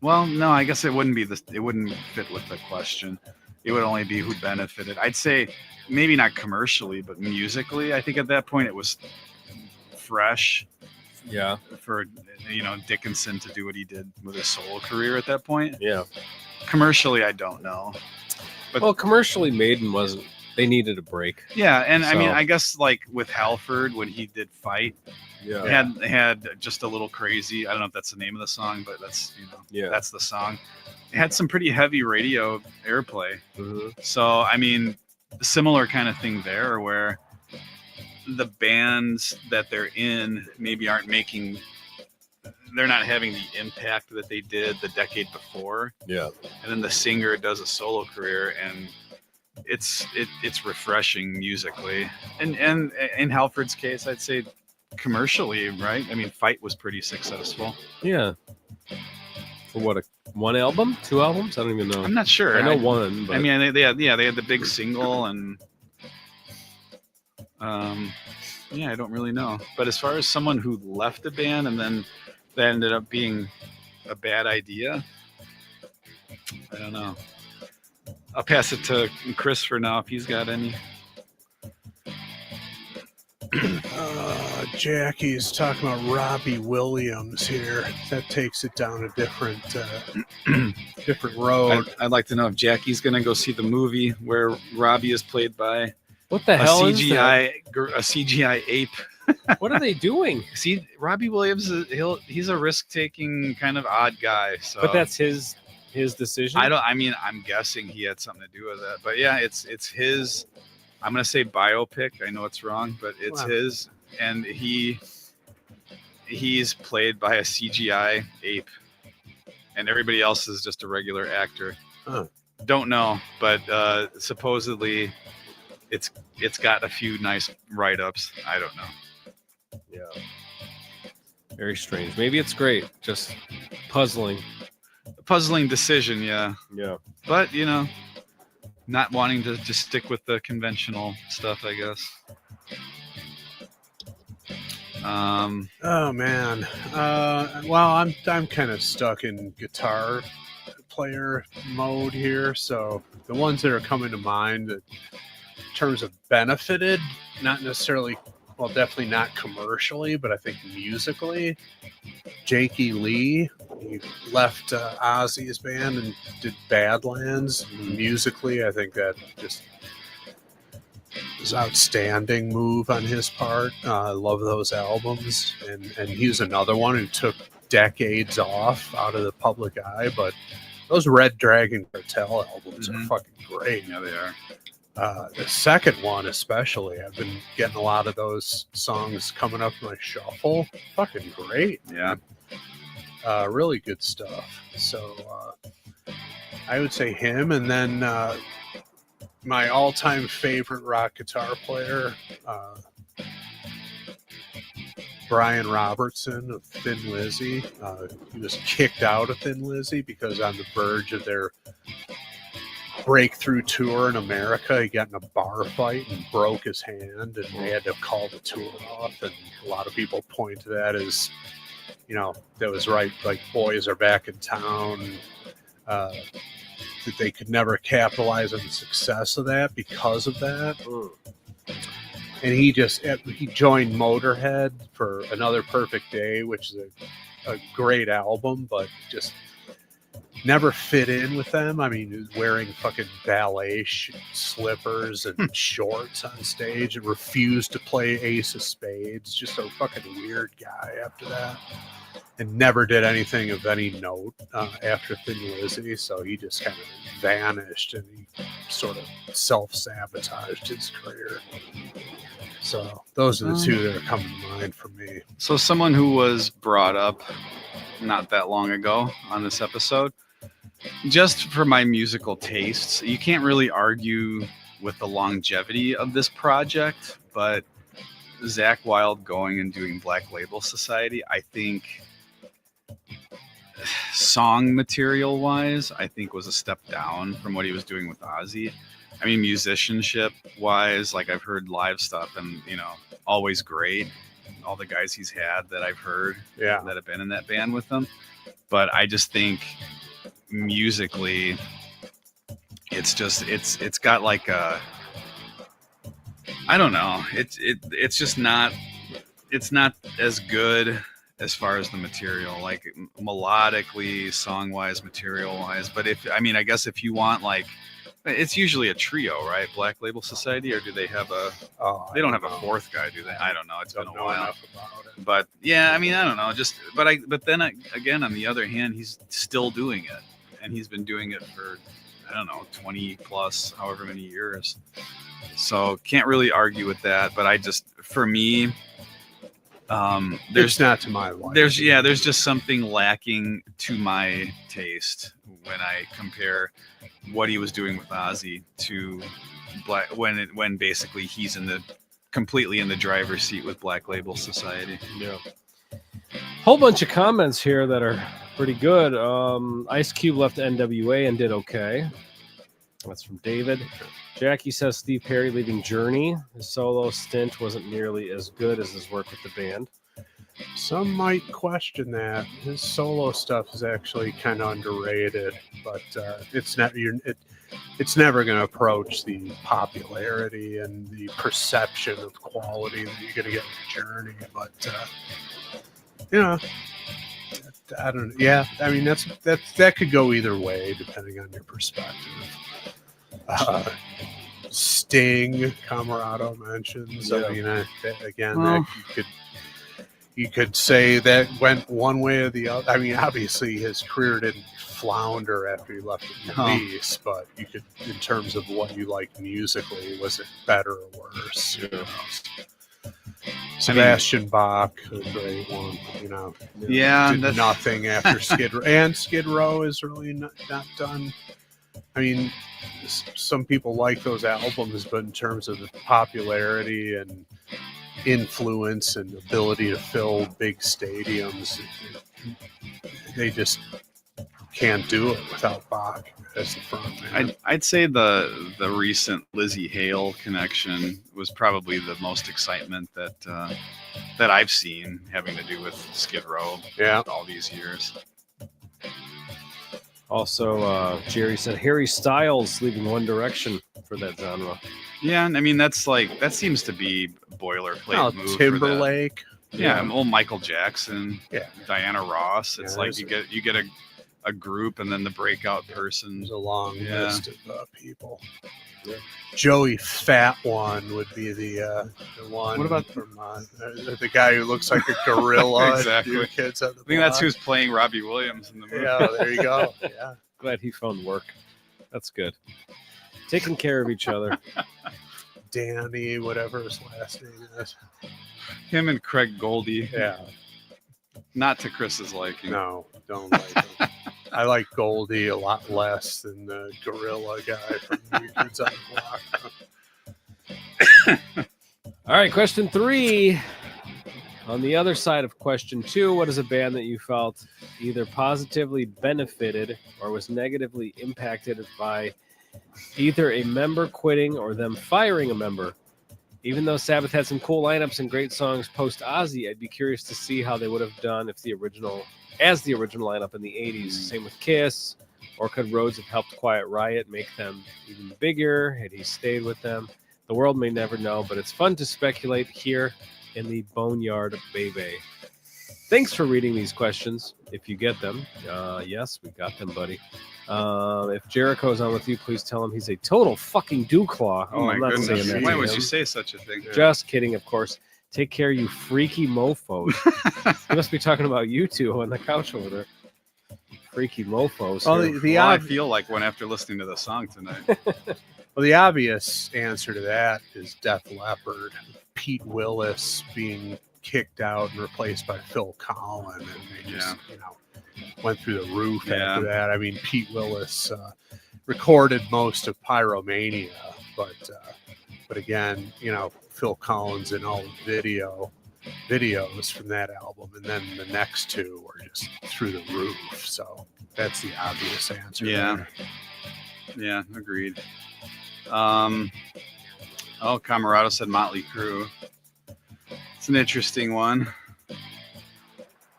well, no, I guess it wouldn't be this. It wouldn't fit with the question. It would only be who benefited. I'd say maybe not commercially, but musically. I think at that point it was fresh. Yeah. For Dickinson to do what he did with his solo career at that point. Yeah. Commercially, I don't know. But well, commercially, Maiden wasn't. They needed a break. Yeah, and so. I mean, I guess like with Halford when he did Fight, had just a little crazy. I don't know if that's the name of the song, but that's that's the song. It had some pretty heavy radio airplay. Mm-hmm. So I mean, similar kind of thing there, where the bands that they're in maybe they're not having the impact that they did the decade before. Yeah. And then the singer does a solo career, and it's refreshing musically. And in Halford's case, I'd say commercially, right? I mean, Fight was pretty successful. Yeah. For what, one album? 2 albums? I don't even know. I'm not sure. I know one, but I mean, they had the big single, and I don't really know. But as far as someone who left a band and then that ended up being a bad idea, I don't know. I'll pass it to Chris for now if he's got any. Jackie's talking about Robbie Williams here. That takes it down a different road. I'd like to know if Jackie's going to go see the movie where Robbie is played by what the hell a is that? A CGI ape. What are they doing? See, Robbie Williams, he's a risk-taking kind of odd guy. So. But that's his decision? I'm guessing he had something to do with it. But yeah, it's his, I'm going to say biopic. I know it's wrong, but it's his. And he's played by a CGI ape. And everybody else is just a regular actor. Huh. Don't know, but supposedly it's got a few nice write-ups. I don't know. Yeah. Very strange. Maybe it's great. Just puzzling. A puzzling decision, yeah. Yeah. But, not wanting to just stick with the conventional stuff, I guess. Oh man. Well, I'm kind of stuck in guitar player mode here, so the ones that are coming to mind that in terms of benefited, not necessarily, well, definitely not commercially, but I think musically, Jakey Lee he left Ozzy's band and did Badlands. Musically, I think that just was an outstanding move on his part. I love those albums, and he's another one who took decades off out of the public eye, but those Red Dragon Cartel albums are fucking great. Yeah, they are. The second one especially, I've been getting a lot of those songs coming up in my shuffle. Fucking great. Yeah. Really good stuff. So I would say him, and then my all-time favorite rock guitar player, Brian Robertson of Thin Lizzy. He was kicked out of Thin Lizzy because on the verge of their breakthrough tour in America, he got in a bar fight and broke his hand, and they had to call the tour off. And a lot of people point to that as, you know, that was right, like Boys Are Back in Town, that they could never capitalize on the success of that because of that. And he joined Motorhead for Another Perfect Day, which is a great album, but just never fit in with them. I mean, he was wearing fucking ballet slippers and shorts on stage and refused to play Ace of Spades. Just a fucking weird guy after that. And never did anything of any note after Thin Lizzy, so he just kind of vanished and he sort of self-sabotaged his career. So those are the two that are coming to mind for me. So someone who was brought up not that long ago on this episode, just for my musical tastes, you can't really argue with the longevity of this project, but Zakk Wylde going and doing Black Label Society, I think song material wise, I think was a step down from what he was doing with Ozzy. I mean, musicianship wise, like I've heard live stuff and, you know, always great. All the guys he's had that I've heard that have been in that band with him. But I just think musically, it's just, it's got like a, I don't know. It's just not, it's not as good as far as the material, like melodically, song wise, material wise. But I guess if you want, like, it's usually a trio, right? Black Label Society, or do they have they don't have a fourth guy, do they? I don't know. It's been a while. But yeah, I mean, I don't know. But then again, on the other hand, he's still doing it, and he's been doing it for, I don't know, 20 plus, however many years. So can't really argue with that. But for me, there's not to my life. There's just something lacking to my taste when I compare what he was doing with Ozzy to when basically he's completely in the driver's seat with Black Label Society. Yeah. Whole bunch of comments here that are pretty good. Ice Cube left NWA and did okay. That's from David. Jackie says Steve Perry leaving Journey. His solo stint wasn't nearly as good as his work with the band. Some might question that. His solo stuff is actually kind of underrated, but it's never going to approach the popularity and the perception of quality that you're going to get with Journey. But you know, I don't know. Yeah, I mean that could go either way depending on your perspective. Sting, Camarado mentions. Yeah. I mean, you could say that went one way or the other. I mean, obviously his career didn't flounder after he left the police, but you could, in terms of what you like musically, was it better or worse? You know? Sebastian Bach, a great one. Did nothing after Skid Row, and Skid Row is really not done. I mean, some people like those albums, but in terms of the popularity and influence and ability to fill big stadiums, they just can't do it without Bach as the front man. I'd say the recent Lizzie Hale connection was probably the most excitement that I've seen having to do with Skid Row all these years. Also, Jerry said Harry Styles leaving One Direction for that genre. Yeah, I mean that seems to be boilerplate move. Timberlake. Yeah, old Michael Jackson. Yeah. Diana Ross. It's Yeah, like you get a group and then the breakout person. There's a long Yeah. list of people. Yeah. Joey Fat One would be the one. What about- from the guy who looks like a gorilla? Exactly. New Kids on the I think that's Block? who's playing Robbie Williams in the movie. Yeah, there you go. Yeah. Glad he found work. That's good. Taking care of each other. Danny, whatever his last name is. Him and Craig Goldie. Yeah. Not to Chris's liking. No, don't like him. I like Goldie a lot less than the gorilla guy from New Kids on the Block. All right, question 3. On the other side of question 2, what is a band that you felt either positively benefited or was negatively impacted by either a member quitting or them firing a member? Even though Sabbath had some cool lineups and great songs post Ozzy, I'd be curious to see how they would have done if the original lineup in the 80s. Same with Kiss. Or could Rhodes have helped Quiet Riot make them even bigger had he stayed with them? The world may never know, but it's fun to speculate here in the Boneyard Baby. Thanks for reading these questions, if you get them. Yes, we got them, buddy. If Jericho's on with you, please tell him he's a total fucking dewclaw. Oh my I'm not goodness. saying that Why to would him. you say such a thing? Just kidding, of course. Take care, you freaky mofos. He must be talking about you two on the couch over there. Freaky mofos. Well, here. the Well, I ob- feel like one after listening to the song tonight. well, the obvious answer to that is Def Leppard. Pete Willis being kicked out and replaced by Phil Collin, and they just went through the roof after that. I mean, Pete Willis recorded most of Pyromania, but again, Phil Collins in all the videos from that album, and then the next two were just through the roof. So that's the obvious answer. Yeah. there. Yeah, agreed. Camarado said Motley Crue. It's an interesting one.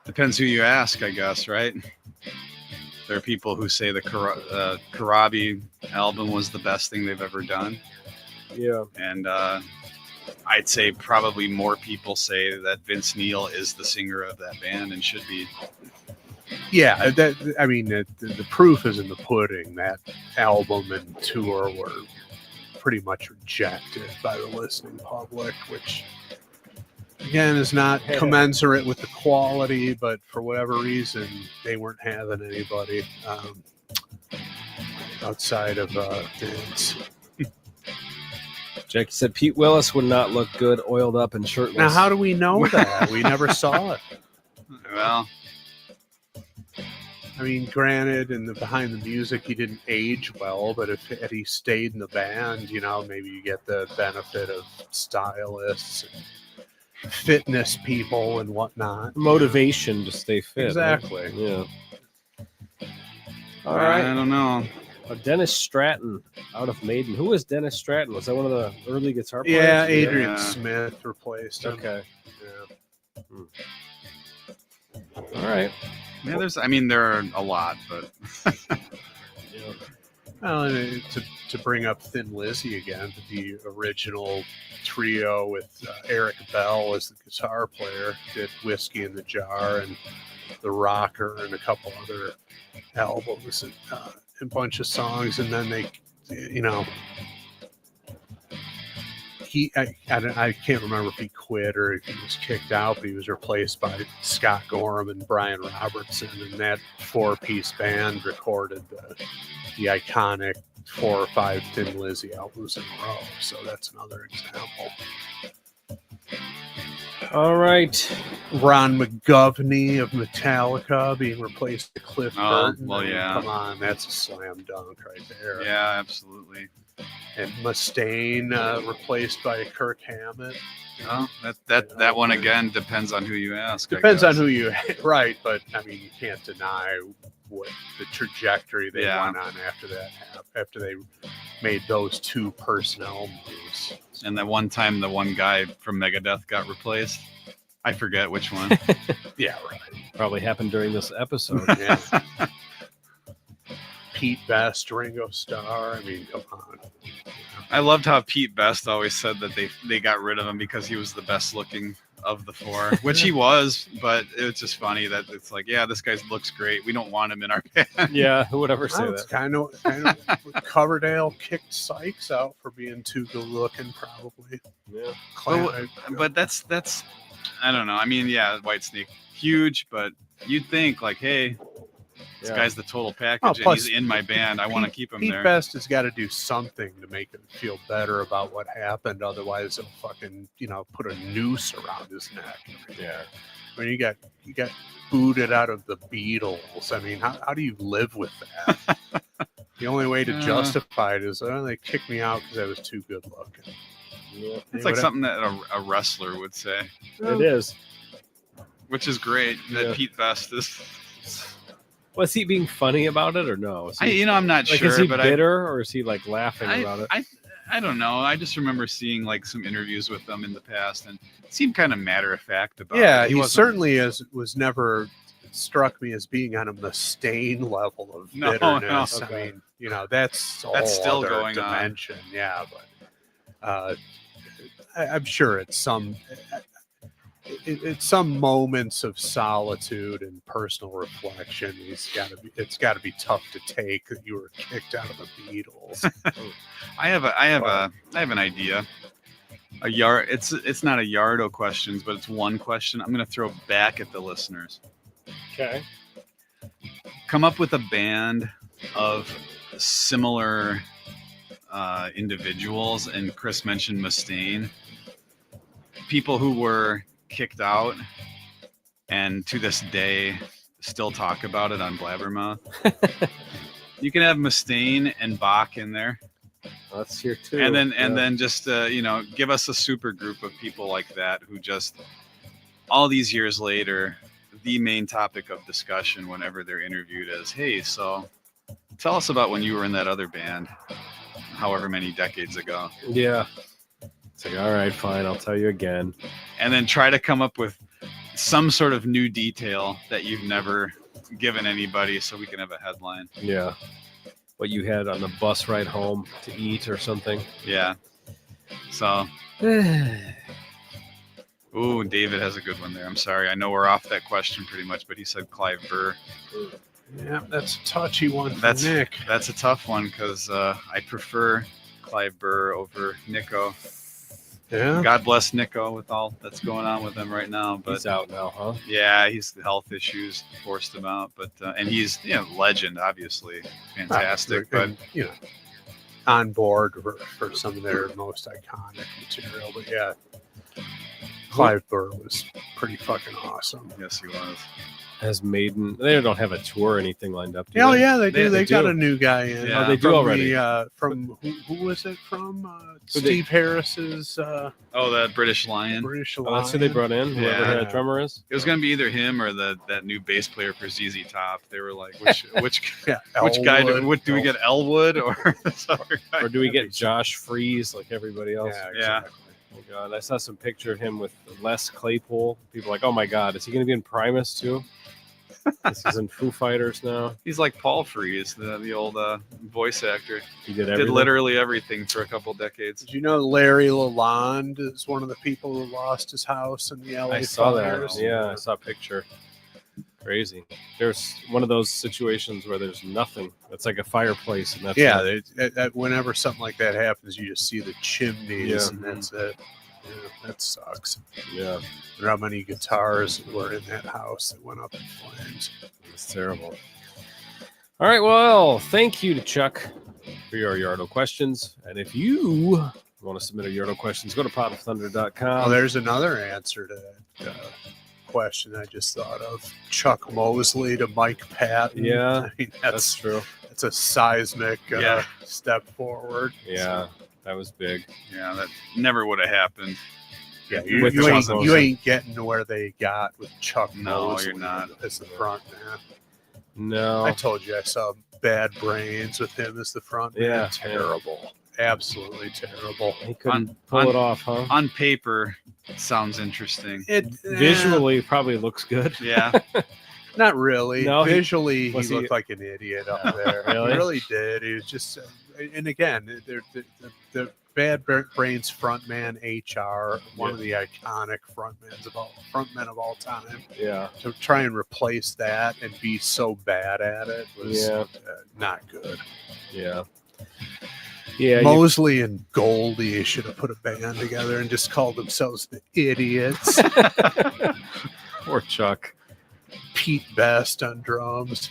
Depends who you ask, I guess, right? There are people who say the Karabi album was the best thing they've ever done. Yeah. And I'd say probably more people say that Vince Neil is the singer of that band and should be. Yeah, the proof is in the pudding. That album and tour were pretty much rejected by the listening public, which again is not commensurate with the quality, but for whatever reason they weren't having anybody outside of Vince. Jackie said Pete Willis would not look good oiled up and shirtless. Now, how do we know that? We never saw it. Well, I mean, granted, in the behind the music, he didn't age well, but if had he stayed in the band, maybe you get the benefit of stylists and fitness people and whatnot. Motivation to stay fit. Exactly. Right? Yeah. All right. I don't know. Dennis Stratton out of Maiden. Who was Dennis Stratton? Was that one of the early guitar players? Yeah, Adrian Yeah. Smith replaced him. Okay. Yeah. All right. Yeah, there are a lot, but Yeah. Well, and to bring up Thin Lizzy again, the original trio with Eric Bell as the guitar player did Whiskey in the Jar and The Rocker and a couple other albums and a bunch of songs, and then they, I can't remember if he quit or if he was kicked out, but he was replaced by Scott Gorham and Brian Robertson, and that 4-piece band recorded the iconic 4 or 5 Thin Lizzy albums in a row. So that's another example. All right. Ron McGovney of Metallica being replaced by Cliff Burton. well, I mean, yeah. come on, that's a slam dunk right there. yeah, absolutely. And Mustaine replaced by Kirk Hammett. Well, that one again depends on who you ask. Depends I on guess. who you right, but I mean you can't deny what the trajectory they Yeah. went on after they made those 2 personnel moves. And that one time, the one guy from Megadeth got replaced. I forget which one. Yeah, right. Probably happened during this episode. Yeah. Pete Best, Ringo Starr. I mean, come on. I loved how Pete Best always said that they got rid of him because he was the best looking of the four, which he was, but it's just funny that it's like, yeah, this guy looks great. We don't want him in our band. Yeah, who would ever say Well, it's that? kind of Coverdale kicked Sykes out for being too good looking, probably. Yeah. But that's I don't know. I mean, yeah, Whitesnake, huge, but you'd think like, hey, this guy's the total package, and plus, he's in my band. I want to keep him Pete there. Best has got to do something to make him feel better about what happened. Otherwise, they'll fucking put a noose around his neck. Yeah. I mean, you got booted out of the Beatles. I mean, how do you live with that? The only way to justify it is they kicked me out because I was too good looking. Yeah. It's like something that a wrestler would say. It is. Which is great that Pete Best is. Was he being funny about it or no? I'm not sure. Is he but bitter or is he like laughing about it? I don't know. I just remember seeing like some interviews with them in the past, and it seemed kind of matter of fact about it. Yeah, he certainly was never struck me as being on a Mustaine level of bitterness. No. I mean, that's still other going dimension. On. Yeah, but I'm sure it's some moments of solitude and personal reflection. It's got to be tough to take that you were kicked out of the Beatles. I have an idea. A yard. It's not a Yardo questions, but it's one question. I'm going to throw back at the listeners. Okay. Come up with a band of similar individuals, and Chris mentioned Mustaine. People who were kicked out and to this day still talk about it on Blabbermouth. You can have Mustaine and Bach in there. That's here too. And then just give us a super group of people like that who just all these years later, the main topic of discussion whenever they're interviewed is, hey, so tell us about when you were in that other band, however many decades ago. Yeah. It's like, all right, fine, I'll tell you again. And then try to come up with some sort of new detail that you've never given anybody so we can have a headline. Yeah. What you had on the bus ride home to eat or something. Yeah. So. Ooh, David has a good one there. I'm sorry. I know we're off that question pretty much, but he said Clive Burr. Yeah, that's a touchy one for that's Nick. That's a tough one because I prefer Clive Burr over Nico. Yeah. God bless Nico with all that's going on with him right now. But he's out now, huh? Yeah, he's the health issues forced him out. But and he's legend, obviously, fantastic. But on board for some of their most iconic material. But yeah, Clive Burr was pretty fucking awesome. Yes, he was. Has Maiden? They don't have a tour or anything lined up. Hell yeah, they do. They got a new guy in. Yeah. Oh, they do already. From who was it from? Steve Harris's. That British Lion. Oh, that's who they brought in. Whoever Yeah. the drummer is. It was going to be either him or that new bass player for ZZ Top. They were like, which Yeah, which guy do Elwood. we get? Elwood or this other guy? Or do we get Josh Freeze like everybody else? Yeah, exactly. Oh God, I saw some picture of him with Les Claypool. People are like, oh my God, is he going to be in Primus too? He's in Foo Fighters now. He's like Paul Frees, the old voice actor. He did Did literally everything for a couple decades. Did you know Larry Lalonde is one of the people who lost his house in the LA I saw fires? that. Yeah, I saw a picture. Crazy. There's one of those situations where there's nothing. It's like a fireplace, and that's it. Whenever something like that happens, you just see the chimneys, Yeah. and that's it. Yeah, that sucks. Yeah, I wonder how many guitars were in that house that went up in flames. it's terrible. All right, well, thank you to Chuck for your Yardo questions. And if you want to submit a Yardo questions, go to potofthunder.com. Oh, there's another answer to that question I just thought of. Chuck Mosley to Mike Patton. Yeah, I mean, that's true. It's a seismic step forward. Yeah, that was big. Yeah, that never would have happened. Yeah, With you Chuck Mosley. ain't getting to where they got with Chuck No, Mosley you're not. as the front man. No. I told you I saw Bad Brains with him as the front man. Yeah, Terrible. Absolutely terrible. He couldn't pull it off, huh? On paper, it sounds interesting. It Visually, probably looks good. Yeah. Not really. No, Visually, was he he- looked like an idiot up there. Really? He really did. He was just, and again, the Bad Brains frontman HR, one of the iconic frontmen of all time. Yeah. To try and replace that and be so bad at it was not good. Yeah. Yeah. Mosley and Goldie should have put a band together and just called themselves the Idiots. Poor Chuck. Pete Best on drums.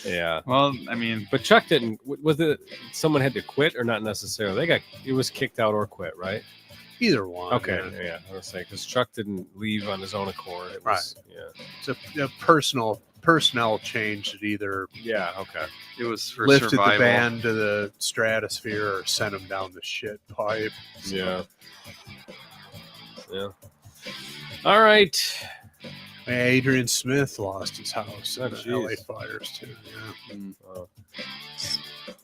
Yeah. Well, I mean, But Chuck didn't. Was it someone had to quit or not necessarily? It was kicked out or quit, right? Either one. Okay. Yeah. Yeah. I was saying because Chuck didn't leave on his own accord. It was, right. It's a personnel change that either Yeah. Okay. it was for lifted survival. the band to the stratosphere or sent them down the shit pipe. Yeah. Yeah. All right. Adrian Smith lost his house in Oh, the geez. LA fires too. Yeah. Oh.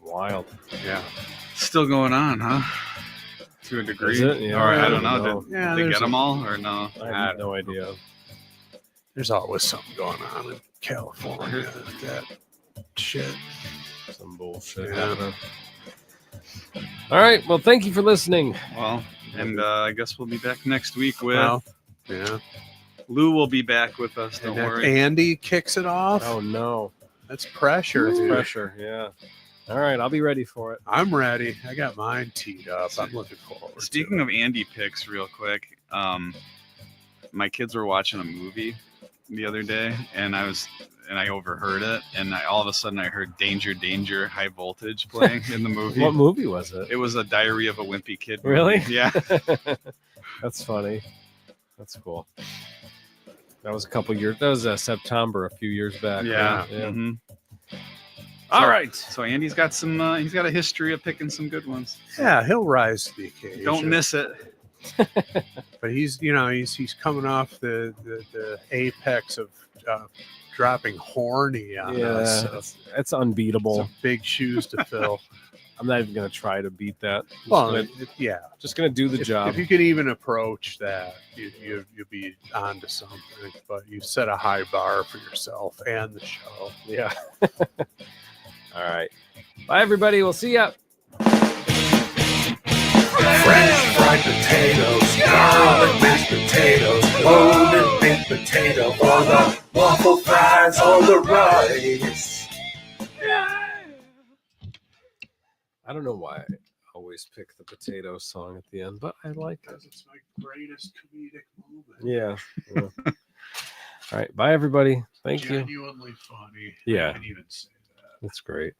Wild. Yeah. Still going on, huh? To a degree. Is it? Yeah, Or I I don't don't know. know. Did Yeah, they there's get them all or no? I have no idea. There's always something going on in California with that shit. Some bullshit Yeah. happening. All right. Well, thank you for listening. Well, and I guess we'll be back next week with Well, yeah. Lou will be back with us. Don't And if worry. Andy kicks it off. Oh no, That's pressure. that's Dude. pressure. Yeah. All right, I'll be ready for it. I'm ready. I got mine teed up. I'm looking forward. Speaking to of Andy picks, real quick, my kids were watching a movie the other day, and I overheard it, and all of a sudden I heard "Danger, Danger, High Voltage" playing in the movie. What movie was it? It was a Diary of a Wimpy Kid. movie. Really? Yeah. That's funny. That's cool. That was a couple years. That was September, a few years back. Yeah. right? Yeah. Mhm. All So- right. So Andy's got some. He's got a history of picking some good ones. yeah, he'll rise to the occasion. Don't miss it. But he's coming off the apex of dropping horny on us. Yeah, So it's unbeatable. some big shoes to fill. I'm not even gonna try to beat that. Well, yeah. Just gonna do the job. If you could even approach that, you'd be onto something. But you set a high bar for yourself and the show. Yeah. All right. Bye, everybody. We'll see ya. Fresh fried potatoes, garlic mashed potatoes, golden baked potato for the waffle fries on the rice. I don't know why I always pick the potato song at the end, but I like it. Because it's my greatest comedic moment. Yeah. Yeah. All right. Bye, everybody. Thank you. Genuinely funny. Yeah. I can even say that. That's great.